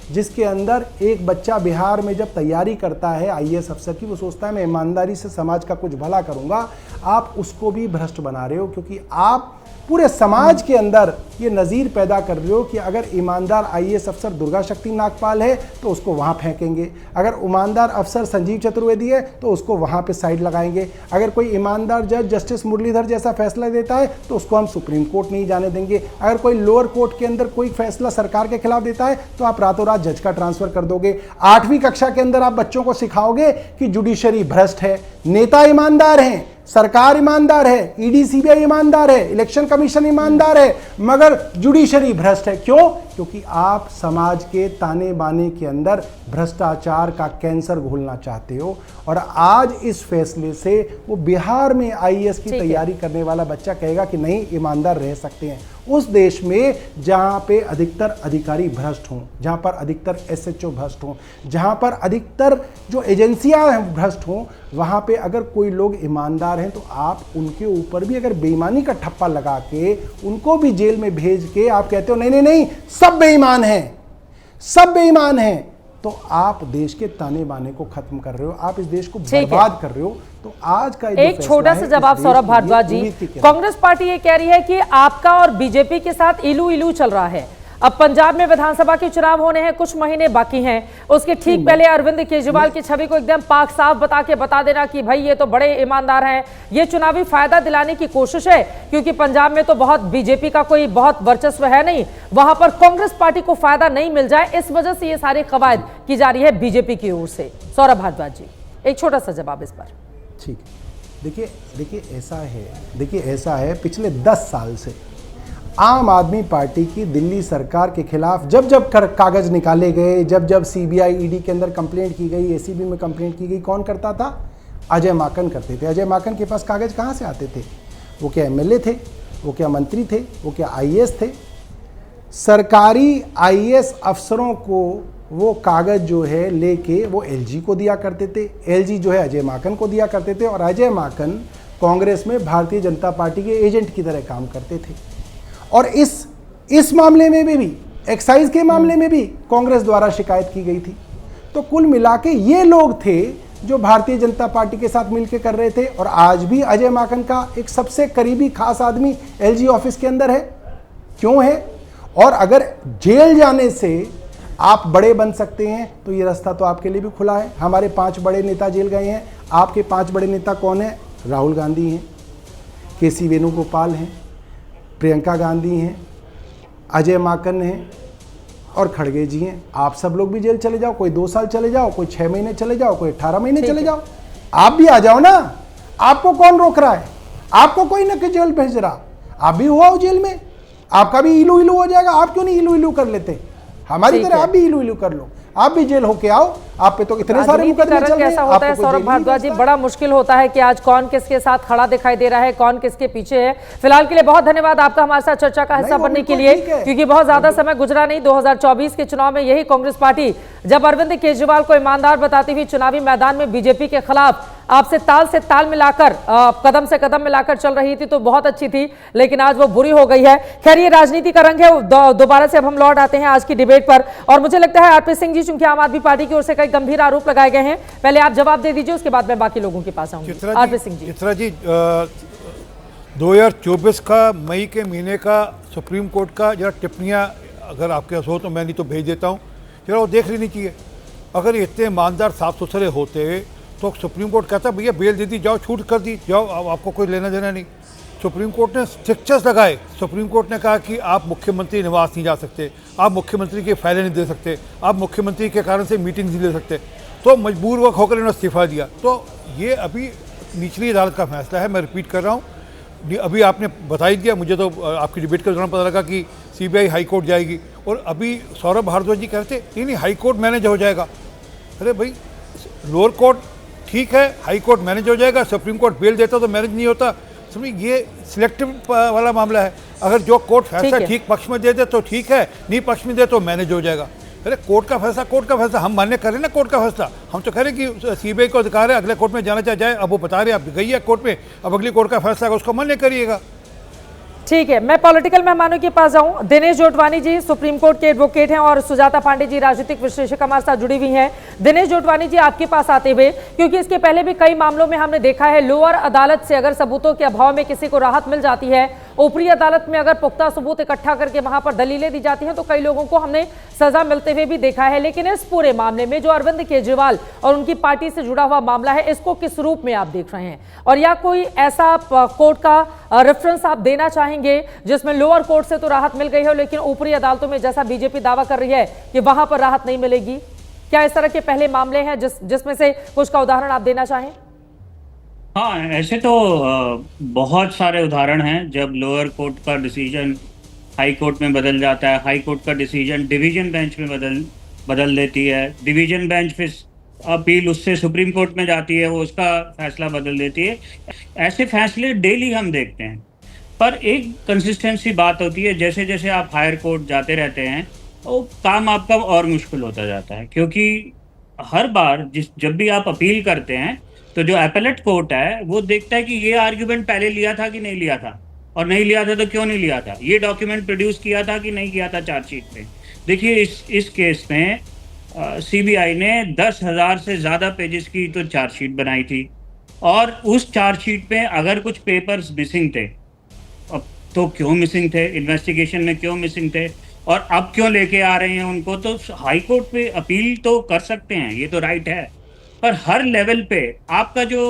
जिसके अंदर एक बच्चा बिहार में जब तैयारी करता है आईएएस अफसर की, वो सोचता है मैं ईमानदारी से समाज का कुछ भला करूंगा, आप उसको भी भ्रष्ट बना रहे हो। क्योंकि आप पूरे समाज के अंदर ये नज़ीर पैदा कर रहे हो कि अगर ईमानदार आईएएस अफसर दुर्गा शक्ति नागपाल है तो उसको वहाँ फेंकेंगे, अगर ईमानदार अफसर संजीव चतुर्वेदी है तो उसको वहाँ पे साइड लगाएंगे, अगर कोई ईमानदार जज जस्टिस मुरलीधर जैसा फैसला देता है तो उसको हम सुप्रीम कोर्ट नहीं जाने देंगे, अगर कोई लोअर कोर्ट के अंदर कोई फैसला सरकार के खिलाफ देता है तो आप रातों रात जज का ट्रांसफर कर दोगे। 8वीं कक्षा के अंदर आप बच्चों को सिखाओगे कि जुडिशरी भ्रष्ट है, नेता ईमानदार हैं, सरकार ईमानदार है, ईडी सीबीआई ईमानदार है, इलेक्शन कमीशन ईमानदार है, मगर जुडिशरी भ्रष्ट है। क्यों? क्योंकि आप समाज के ताने बाने के अंदर भ्रष्टाचार का कैंसर घोलना चाहते हो। और आज इस फैसले से वो बिहार में आईएएस की तैयारी करने वाला बच्चा कहेगा कि नहीं, ईमानदार रह सकते हैं। उस देश में जहां पे अधिकतर अधिकारी भ्रष्ट हों, जहां पर अधिकतर एसएचओ भ्रष्ट हों, जहां पर अधिकतर जो एजेंसियां भ्रष्ट हों, वहां पे अगर कोई लोग ईमानदार हैं तो आप उनके ऊपर भी अगर बेईमानी का ठप्पा लगा के उनको भी जेल में भेज के आप कहते हो नहीं नहीं नहीं सब बेईमान हैं, सब बेईमान हैं, तो आप देश के ताने बाने को खत्म कर रहे हो, आप इस देश को बर्बाद कर रहे हो। तो आज का एक छोटा सा जवाब सौरभ भारद्वाज जी, कांग्रेस पार्टी ये कह रही है कि आपका और बीजेपी के साथ इलू इलू चल रहा है। अब पंजाब में विधानसभा के चुनाव होने हैं, कुछ महीने बाकी हैं, उसके ठीक पहले अरविंद केजरीवाल की छवि को एकदम पाक साफ बता देना कि भाई ये तो बड़े ईमानदार हैं, ये चुनावी फायदा दिलाने की कोशिश है, क्योंकि पंजाब में तो बहुत बीजेपी का कोई बहुत वर्चस्व है नहीं, वहां पर कांग्रेस पार्टी को फायदा नहीं मिल जाए, इस वजह से ये सारी कवायद की जा रही है बीजेपी की ओर से। सौरभ भारद्वाज जी, एक छोटा सा जवाब इस पर। ठीक है, देखिए ऐसा है पिछले 10 साल से आम आदमी पार्टी की दिल्ली सरकार के खिलाफ जब जब कागज निकाले गए, जब जब सीबीआई ईडी के अंदर कंप्लेंट की गई, एसीबी में कंप्लेंट की गई, कौन करता था? अजय माकन करते थे। अजय माकन के पास कागज कहाँ से आते थे? वो क्या एमएलए थे? वो क्या मंत्री थे? वो क्या आईएएस थे? सरकारी आईएएस अफसरों को वो कागज जो है लेके वो एलजी को दिया करते थे, एलजी जो है अजय माकन को दिया करते थे, और अजय माकन कांग्रेस में भारतीय जनता पार्टी के एजेंट की तरह काम करते थे। और इस मामले में भी एक्साइज के मामले में भी कांग्रेस द्वारा शिकायत की गई थी। तो कुल मिला के ये लोग थे जो भारतीय जनता पार्टी के साथ मिलकर कर रहे थे। और आज भी अजय माकन का एक सबसे करीबी खास आदमी एलजी ऑफिस के अंदर है। क्यों है? और अगर जेल जाने से आप बड़े बन सकते हैं तो ये रास्ता तो आपके लिए भी खुला है। हमारे 5 बड़े नेता जेल गए हैं। आपके 5 बड़े नेता कौन है? राहुल गांधी हैं, केसी वेणुगोपाल हैं, प्रियंका गांधी हैं, अजय माकन हैं और खड़गे जी हैं। आप सब लोग भी जेल चले जाओ, कोई 2 साल चले जाओ, कोई 6 महीने चले जाओ, कोई 18 महीने चले जाओ, आप भी आ जाओ ना। आपको कौन रोक रहा है? आपको कोई ना जेल भेज रहा, आप भी हुआ हो जेल में, आपका भी इलू इलू हो जाएगा। आप क्यों नहीं इलू इलू कर लेते? हमारी तरह आप भी इलू इलू कर लो, आप भी जेल होके आओ। आप पे तो इतने सारे मुकदमे चल रहे हैं। कैसा होता है सौरभ भारद्वाज जी, बड़ा मुश्किल होता है कि आज कौन किसके साथ खड़ा दिखाई दे रहा है, कौन किसके पीछे है। फिलहाल के लिए बहुत धन्यवाद आपका हमारे साथ चर्चा का हिस्सा बनने के लिए, क्योंकि बहुत ज्यादा समय गुजरा नहीं। 2024 के चुनाव में यही कांग्रेस पार्टी जब अरविंद केजरीवाल को ईमानदार बताती हुई चुनावी मैदान में बीजेपी के खिलाफ आपसे ताल मिलाकर कदम से कदम मिलाकर चल रही थी तो बहुत अच्छी थी, लेकिन आज वो बुरी हो गई है। खैर, ये राजनीति का रंग है। दोबारा से अब हम लौट आते हैं आज की डिबेट पर, और मुझे लगता है आरपी सिंह जी, चूंकि आम आदमी पार्टी की ओर से कई गंभीर आरोप लगाए गए हैं, पहले आप जवाब दे दीजिए, उसके बाद मैं बाकी लोगों के पास आऊंगी। आरपी सिंह जी, चित्रा जी, 2024 का मई के महीने का सुप्रीम कोर्ट का जरा टिप्पणियां अगर आपके पास हो तो मैं नहीं तो भेज देता हूं, जरा वो देख लेनी चाहिए। अगर इतने ईमानदार साफ सुथरे होते तो सुप्रीम कोर्ट कहता भैया बेल दे दी जाओ, छूट कर दी जाओ, अब आपको कोई लेना देना नहीं। सुप्रीम कोर्ट ने स्ट्रिक्चर्स लगाए। सुप्रीम कोर्ट ने कहा कि आप मुख्यमंत्री निवास नहीं जा सकते, आप मुख्यमंत्री के फायदे नहीं दे सकते, आप मुख्यमंत्री के कारण से मीटिंग नहीं ले सकते, तो मजबूर वक्त होकर इन्होंने इस्तीफा दिया। तो ये अभी निचली अदालत का फैसला है, मैं रिपीट कर रहा हूँ। अभी आपने बता ही दिया, मुझे तो आपकी डिबेट के दौरान पता लगा कि सीबीआई हाई कोर्ट जाएगी, और अभी सौरभ भारद्वाज जी कहते नहीं हाई कोर्ट मैनेज हो जाएगा। अरे भाई, लोअर कोर्ट ठीक है, हाई कोर्ट मैनेज हो जाएगा, सुप्रीम कोर्ट बेल देता तो मैनेज नहीं होता। समझिए, ये सिलेक्टिव वाला मामला है। अगर जो कोर्ट फैसला ठीक पक्ष में दे दे तो ठीक है, नहीं पक्ष में दे तो मैनेज हो जाएगा। अरे कोर्ट का फैसला हम मान्य करें ना। कोर्ट का फैसला हम तो कह रहे हैं कि सीबीआई को अधिकार है अगले कोर्ट में जाना चाहे जाए। अब वो बता रहे हैं, अब गई है कोर्ट में, अब अगली कोर्ट का फैसला है उसको मान्य करिएगा। ठीक है, मैं पॉलिटिकल मेहमानों के पास जाऊं। दिनेश जोटवानी जी सुप्रीम कोर्ट के एडवोकेट हैं और सुजाता पांडे जी राजनीतिक विश्लेषक हमारे साथ जुड़ी हुई हैं। दिनेश जोटवानी जी, आपके पास आते हुए, क्योंकि इसके पहले भी कई मामलों में हमने देखा है लोअर अदालत से अगर सबूतों के अभाव में किसी को राहत मिल जाती है ऊपरी अदालत में अगर पुख्ता सबूत इकट्ठा करके वहां पर दलीलें दी जाती हैं तो कई लोगों को हमने सजा मिलते हुए भी देखा है। लेकिन इस पूरे मामले में जो अरविंद केजरीवाल और उनकी पार्टी से जुड़ा हुआ मामला है, इसको किस रूप में आप देख रहे हैं, और या कोई ऐसा कोर्ट का रेफरेंस आप देना चाहेंगे जिसमें लोअर कोर्ट से तो राहत मिल गई है लेकिन ऊपरी अदालतों में जैसा बीजेपी दावा कर रही है कि वहां पर राहत नहीं मिलेगी? क्या इस तरह के पहले मामले हैं जिसमें से कुछ का उदाहरण आप देना चाहें? हाँ, ऐसे तो बहुत सारे उदाहरण हैं जब लोअर कोर्ट का डिसीजन हाई कोर्ट में बदल जाता है, हाई कोर्ट का डिसीजन डिवीजन बेंच में बदल देती है, डिवीजन बेंच फिर अपील उससे सुप्रीम कोर्ट में जाती है, वो उसका फैसला बदल देती है। ऐसे फैसले डेली हम देखते हैं, पर एक कंसिस्टेंसी बात होती है, जैसे जैसे आप हायर कोर्ट जाते रहते हैं वो काम आपका और मुश्किल होता जाता है, क्योंकि हर बार जब भी आप अपील करते हैं तो जो एपेलेट कोर्ट है वो देखता है कि ये आर्ग्यूमेंट पहले लिया था कि नहीं लिया था, और नहीं लिया था तो क्यों नहीं लिया था, ये डॉक्यूमेंट प्रोड्यूस किया था कि नहीं किया था चार्जशीट में। देखिए इस केस में सीबीआई ने 10,000 से ज़्यादा पेजेस की तो चार्जशीट बनाई थी, और उस चार्जशीट में अगर कुछ पेपर्स मिसिंग थे तो क्यों मिसिंग थे, इन्वेस्टिगेशन में क्यों मिसिंग थे, और अब क्यों लेके आ रहे हैं उनको। तो हाई कोर्ट पे अपील तो कर सकते हैं, ये तो राइट है, पर हर लेवल पे आपका जो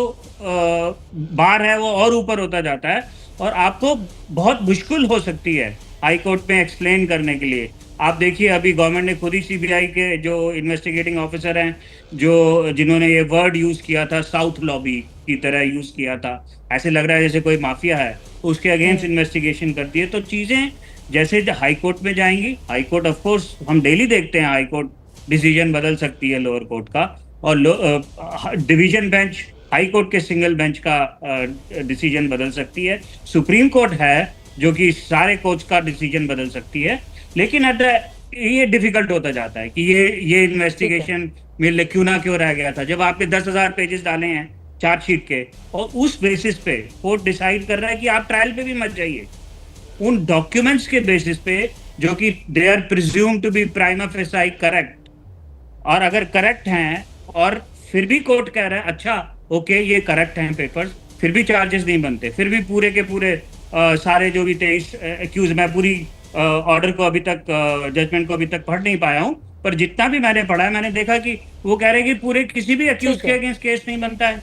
बार है वो और ऊपर होता जाता है और आपको बहुत मुश्किल हो सकती है हाई कोर्ट में एक्सप्लेन करने के लिए। आप देखिए अभी गवर्नमेंट ने खुद ही सीबीआई के जो इन्वेस्टिगेटिंग ऑफिसर हैं जिन्होंने ये वर्ड यूज़ किया था साउथ लॉबी की तरह यूज़ किया था, ऐसे लग रहा है जैसे कोई माफिया है, उसके अगेंस्ट इन्वेस्टिगेशन करती है। तो चीज़ें जैसे हाई कोर्ट में जाएंगी, हाई कोर्ट ऑफ कोर्स हम डेली देखते हैं हाई कोर्ट डिसीजन बदल सकती है लोअर कोर्ट का, और डिवीजन बेंच हाई कोर्ट के सिंगल बेंच का डिसीजन बदल सकती है। सुप्रीम कोर्ट है जो कि सारे कोर्ट्स का डिसीजन बदल सकती है, लेकिन ये डिफिकल्ट होता जाता है कि ये इन्वेस्टिगेशन में क्यों रह गया था, जब आपके 10,000 पेजेस डाले हैं चार्जशीट के, और उस बेसिस पे कोर्ट डिसाइड कर रहा है कि आप ट्रायल पे भी मत जाइए उन डॉक्यूमेंट्स के बेसिस पे जो कि they are presumed to be prima facie correct, और अगर करेक्ट हैं और फिर भी कोर्ट कह रहा है अच्छा ओके ये करेक्ट हैं पेपर्स, फिर भी चार्जेस नहीं बनते, फिर भी पूरे के पूरे सारे जो भी 23 एक्यूज, मैं पूरी ऑर्डर को अभी तक जजमेंट को अभी तक पढ़ नहीं पाया हूँ, पर जितना भी मैंने पढ़ा है मैंने देखा कि वो कह रहे हैं कि पूरे किसी भी एक्यूज के अगेंस्ट केस नहीं बनता है।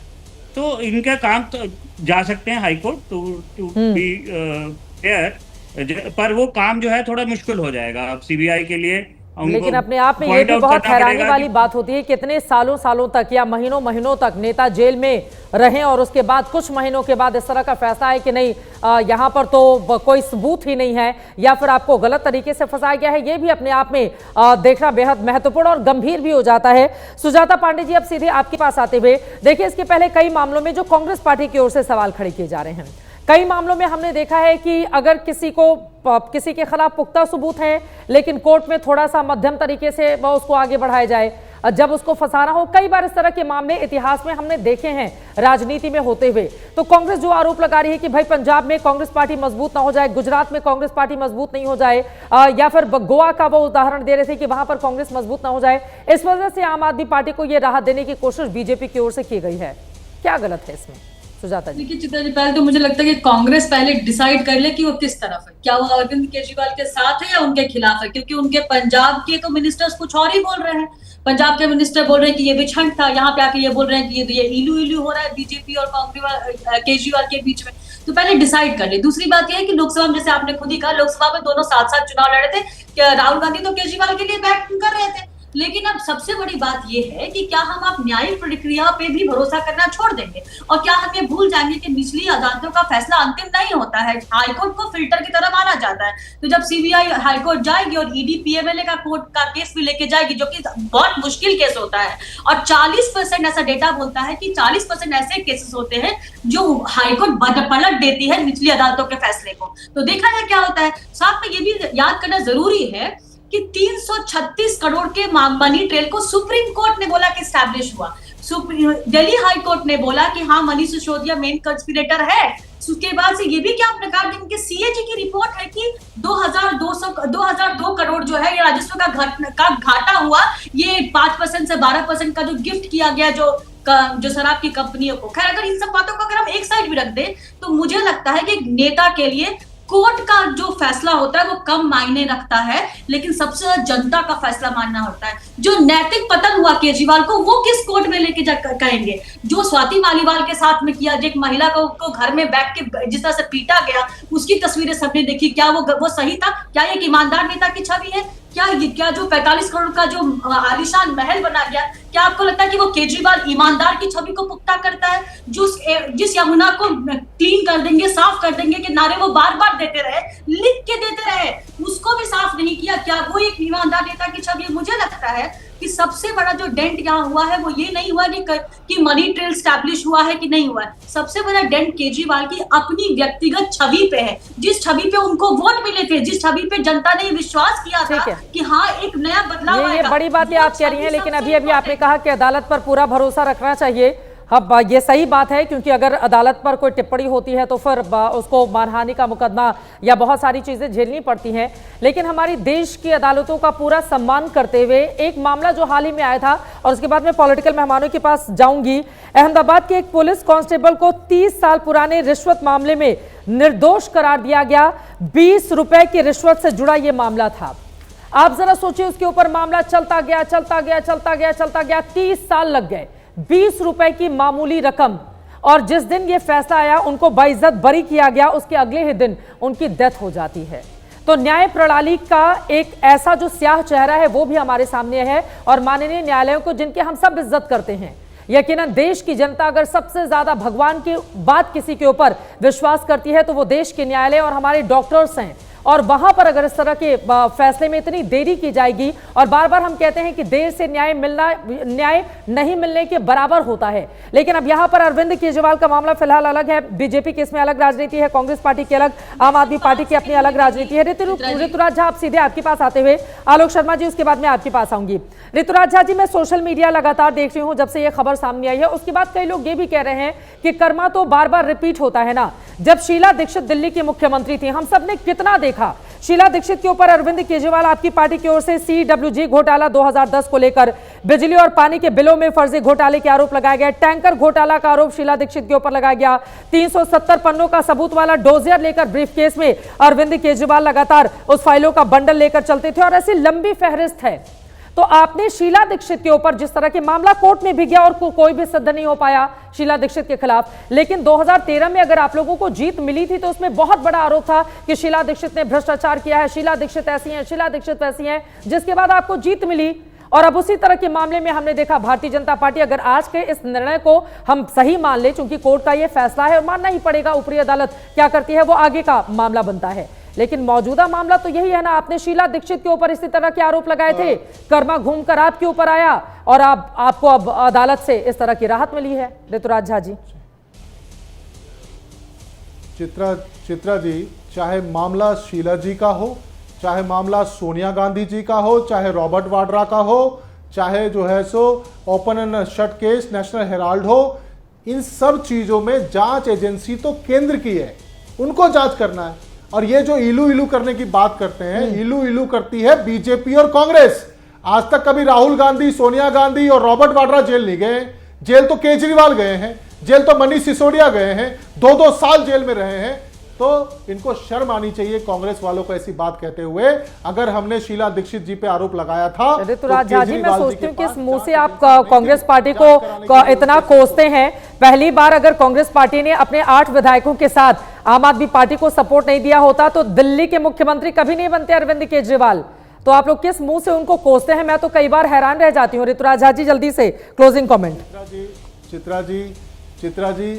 तो इनका काम तो जा सकते हैं high court to be fair, पर वो काम जो है थोड़ा मुश्किल हो जाएगा अब सीबीआई के लिए। लेकिन अपने आप में ये भी बहुत हैरानी वाली बात होती है, कितने सालों तक या महीनों तक नेता जेल में रहें और उसके बाद कुछ महीनों के बाद इस तरह का फैसला है कि नहीं यहाँ पर तो कोई सबूत ही नहीं है या फिर आपको गलत तरीके से फंसाया गया है। ये भी अपने आप में देखना बेहद महत्वपूर्ण और गंभीर भी हो जाता है। सुजाता पांडे जी, अब सीधे आपके पास आते हुए, देखिए इसके पहले कई मामलों में जो कांग्रेस पार्टी की ओर से सवाल खड़े किए जा रहे हैं, कई मामलों में हमने देखा है कि अगर किसी के खिलाफ पुख्ता सबूत है लेकिन कोर्ट में थोड़ा सा मध्यम तरीके से उसको आगे बढ़ाया जाए, जब उसको फंसाना हो, कई बार इस तरह के मामले इतिहास में हमने देखे हैं राजनीति में होते हुए। तो कांग्रेस जो आरोप लगा रही है कि भाई पंजाब में कांग्रेस पार्टी मजबूत ना हो जाए, गुजरात में कांग्रेस पार्टी मजबूत नहीं हो जाए, या फिर गोवा का वो उदाहरण दे रहे थे कि वहां पर कांग्रेस मजबूत ना हो जाए, इस वजह से आम आदमी पार्टी को यह राहत देने की कोशिश बीजेपी की ओर से की गई है। क्या गलत है इसमें सुजाता जी? देखिए चित्रा जी, पहले तो मुझे लगता है कि कांग्रेस पहले डिसाइड कर ले कि वो किस तरफ है, क्या वो अरविंद केजरीवाल के साथ है या उनके खिलाफ है, क्योंकि उनके पंजाब के तो मिनिस्टर्स कुछ और ही बोल रहे हैं। पंजाब के मिनिस्टर बोल रहे हैं कि ये विछंड था, यहाँ पे आके ये बोल रहे हैं कि ये इलू हो रहा है बीजेपी और केजरीवाल के बीच में। तो पहले डिसाइड कर ले। दूसरी बात यह है कि लोकसभा में, जैसे आपने खुद ही कहा, लोकसभा में दोनों साथ साथ चुनाव लड़े थे, राहुल गांधी तो केजरीवाल के लिए बैट कर रहे थे, लेकिन अब सबसे बड़ी बात यह है कि क्या हम अब न्यायिक प्रक्रिया पे भी भरोसा करना छोड़ देंगे, और क्या हम ये भूल जाएंगे कि निचली अदालतों का फैसला अंतिम नहीं होता है, हाईकोर्ट को फिल्टर की तरह माना जाता है। तो जब सीबीआई हाईकोर्ट जाएगी और ईडी पीएमएलए का कोर्ट का केस भी लेके जाएगी, जो कि बहुत मुश्किल केस होता है, और 40% ऐसा डेटा बोलता है कि 40% ऐसे केसेस होते हैं जो हाईकोर्ट पलट देती है निचली अदालतों के फैसले को। तो देखा जाए क्या होता है। साथ में ये भी याद करना जरूरी है कि 336 करोड़ के मनी ट्रेल को सुप्रीम कोर्ट ने बोला कि एस्टैब्लिश हुआ। दिल्ली हाई कोर्ट ने बोला कि हाँ मनीष सिसोदिया मेन कंस्पिरेटर है। उसके बाद से ये भी क्या प्रकार की सीएजी की रिपोर्ट है कि 2002 करोड़ जो है ये राजस्व का घाटा हुआ, ये 5% से 12% का जो गिफ्ट किया गया जो शराब की कंपनियों को। खैर, अगर इन सब बातों को अगर हम एक साइड भी रख दे तो मुझे लगता है कि नेता के लिए कोर्ट का जो फैसला होता है वो कम मायने रखता है, लेकिन सबसे ज्यादा जनता का फैसला मानना होता है। जो नैतिक पतन हुआ केजरीवाल को, वो किस कोर्ट में लेके जा कहेंगे? जो स्वाति मालीवाल के साथ में किया, जो एक महिला को घर में बैठ के जिस तरह से पीटा गया, उसकी तस्वीरें सबने देखी। क्या वो सही था? क्या एक ईमानदार नेता की छवि है? क्या जो 45 करोड़ का जो आलीशान महल बना गया, क्या आपको लगता है कि वो केजरीवाल ईमानदार की छवि को पुख्ता करता है? जिस यमुना को क्लीन कर देंगे, साफ कर देंगे के नारे वो बार बार देते रहे, लिख के देते रहे, उसको भी साफ नहीं किया, क्या वो एक ईमानदार नेता की छवि? मुझे लगता है कि सबसे बड़ा जो डेंट यहाँ हुआ है वो ये नहीं हुआ कि मनी ट्रेल स्टैब्लिश हुआ है कि नहीं हुआ है। सबसे बड़ा डेंट केजरीवाल की अपनी व्यक्तिगत छवि पे है। जिस छवि पे उनको वोट मिले थे, जिस छवि पे जनता ने विश्वास किया था कि हाँ एक नया बदलाव आएगा। ये बड़ी बात आप कह रही हैं, लेकिन अभी आपने कहा कि अदालत पर पूरा भरोसा रखना चाहिए। अब ये सही बात है, क्योंकि अगर अदालत पर कोई टिप्पणी होती है तो फिर उसको मानहानि का मुकदमा या बहुत सारी चीजें झेलनी पड़ती हैं। लेकिन हमारी देश की अदालतों का पूरा सम्मान करते हुए एक मामला जो हाल ही में आया था, और उसके बाद मैं पॉलिटिकल मेहमानों के पास जाऊंगी। अहमदाबाद के एक पुलिस कांस्टेबल को 30 साल पुराने रिश्वत मामले में निर्दोष करार दिया गया। 20 रुपए की रिश्वत से जुड़ा यह मामला था। आप जरा सोचिए, उसके ऊपर मामला चलता गया 30 साल लग गए। 20 रुपए की मामूली रकम, और जिस दिन यह फैसला आया उनको बाइज्जत बरी किया गया, उसके अगले ही दिन उनकी डेथ हो जाती है। तो न्याय प्रणाली का एक ऐसा जो स्याह चेहरा है वो भी हमारे सामने है, और माननीय न्यायालयों को जिनके हम सब इज्जत करते हैं। यकीनन देश की जनता अगर सबसे ज्यादा भगवान की बात किसी के ऊपर विश्वास करती है तो वो देश के न्यायालय और हमारे डॉक्टर्स हैं। और वहां पर अगर इस तरह के फैसले में इतनी देरी की जाएगी, और बार बार हम कहते हैं कि देर से न्याय नहीं मिलने के बराबर होता है, लेकिन अब यहां पर अरविंद केजरीवाल का मामला फिलहाल अलग है। बीजेपी की इसमें अलग राजनीति है, कांग्रेस पार्टी की अलग, आम आदमी पार्टी की अपनी अलग राजनीति है। ऋतुराज झा, आप सीधे आपके पास आते हुए, आलोक शर्मा जी उसके बाद मैं आपके पास आऊंगी। ऋतुराज झा जी, मैं सोशल मीडिया लगातार देख रही हूं जब से यह खबर सामने आई है, उसके बाद कई लोग ये भी कह रहे हैं कि कर्मा तो बार बार रिपीट होता है ना। जब शीला दीक्षित दिल्ली की मुख्यमंत्री थी, हम सब ने कितना देखा शीला दीक्षित के ऊपर अरविंद केजरीवाल आपकी पार्टी की ओर से CWG घोटाला 2010 को लेकर बिजली और पानी के बिलों में फर्जी घोटाले के आरोप लगाए गए। टैंकर घोटाला का आरोप शीला दीक्षित के ऊपर लगाया गया। 370 पन्नों का सबूत वाला डोजियर लेकर ब्रीफकेस में अरविंद केजरीवाल लगातार उस फाइलों का बंडल लेकर चलते थे, और ऐसी लंबी फहरिस्त है। तो आपने शीला दीक्षित के ऊपर जिस तरह के मामला कोर्ट में भी गया और कोई भी सिद्ध नहीं हो पाया शीला दीक्षित के खिलाफ, लेकिन 2013 में अगर आप लोगों को जीत मिली थी तो उसमें बहुत बड़ा आरोप था कि शीला दीक्षित ने भ्रष्टाचार किया है, शीला दीक्षित ऐसी हैं, शीला दीक्षित वैसी हैं, जिसके बाद आपको जीत मिली। और अब उसी तरह के मामले में हमने देखा भारतीय जनता पार्टी, अगर आज के इस निर्णय को हम सही मान ले, चूंकि कोर्ट का यह फैसला है और मानना ही पड़ेगा, ऊपरी अदालत क्या करती है वो आगे का मामला बनता है, लेकिन मौजूदा मामला तो यही है ना। आपने शीला दीक्षित के ऊपर इसी तरह के आरोप लगाए थे, कर्मा घूमकर आपके ऊपर आया, और आपको अब अदालत से इस तरह की राहत मिली है। ऋतुराज झा जी। चित्रा जी, चाहे मामला शीला जी का हो, चाहे मामला सोनिया गांधी जी का हो, चाहे रॉबर्ट वाड्रा का हो, चाहे जो है so open and shut case national Herald हो, इन सब चीजों में जांच एजेंसी तो केंद्र की है, उनको जांच करना है। और ये जो इलू इलू करने की बात करते हैं, इलू इलू करती है बीजेपी और कांग्रेस। आज तक कभी राहुल गांधी, सोनिया गांधी और रॉबर्ट वाड्रा जेल नहीं गए। जेल तो केजरीवाल गए हैं, जेल तो मनीष सिसोदिया गए हैं, 2-2 साल जेल में रहे हैं। तो इनको शर्म आनी चाहिए कांग्रेस वालों को ऐसी बात कहते हुए। अगर हमने शीला दीक्षित जी पे आरोप लगाया था, ऋतुराज झा जी, मैं सोचती हूँ कि इस मुंह से आप कांग्रेस पार्टी को इतना कोसते हैं। पहली बार अगर कांग्रेस पार्टी ने अपने 8 विधायकों के साथ आम आदमी पार्टी को सपोर्ट नहीं दिया होता तो दिल्ली के मुख्यमंत्री कभी नहीं बनते अरविंद केजरीवाल। तो आप लोग किस मुंह से उनको कोसते हैं, मैं तो कई बार हैरान रह जाती हूँ। ऋतुराज झा जी, जल्दी से क्लोजिंग कमेंट। चित्रा जी,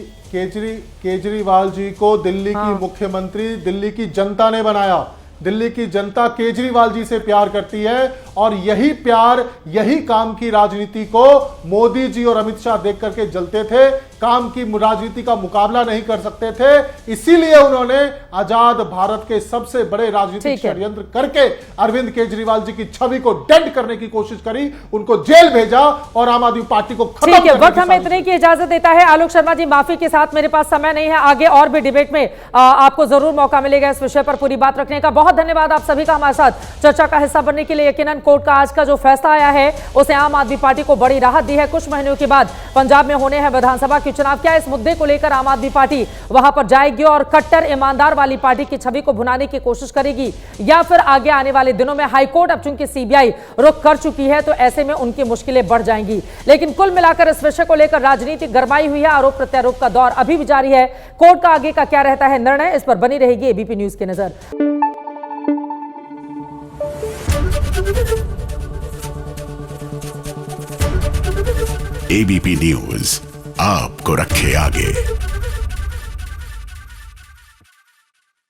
केजरीवाल जी को दिल्ली की मुख्यमंत्री दिल्ली की जनता ने बनाया। दिल्ली की जनता केजरीवाल जी से प्यार करती है, और यही प्यार, यही काम की राजनीति को मोदी जी और अमित शाह देख करके जलते थे। काम की राजनीति का मुकाबला नहीं कर सकते थे, इसीलिए उन्होंने आजाद भारत के सबसे बड़े राजनीतिक षड्यंत्र करके अरविंद केजरीवाल जी की छवि को डेड करने की कोशिश करी, उनको जेल भेजा और आम आदमी पार्टी को खत्म करने की। वक्त हमें इतने की इजाजत देता है। आलोक शर्मा जी, माफी के साथ मेरे पास समय नहीं है, आगे और भी डिबेट में आपको जरूर मौका मिलेगा इस विषय पर पूरी बात रखने का। बहुत धन्यवाद आप सभी का हमारे साथ चर्चा का हिस्सा बनने के लिए। यकीनन कोर्ट का आज का जो फैसला आया है उसे आम आदमी पार्टी को बड़ी राहत दी है। कुछ महीनों के बाद पंजाब में होने हैं विधानसभा के चुनाव, क्या इस मुद्दे को लेकर आम आदमी पार्टी वहां पर जाएगी और कट्टर ईमानदार वाली पार्टी की छवि को भुनाने की कोशिश करेगी, या फिर आगे आने वाले दिनों में हाईकोर्ट अब चूंकि सीबीआई रुख कर चुकी है तो ऐसे में उनकी मुश्किलें बढ़ जाएंगी। लेकिन कुल मिलाकर इस विषय को लेकर राजनीति गरमाई हुई है, आरोप प्रत्यारोप का दौर अभी भी जारी है। कोर्ट का आगे का क्या रहता है निर्णय, इस पर बनी रहेगी एबीपी न्यूज की नजर। एबीपी न्यूज आपको रखे आगे।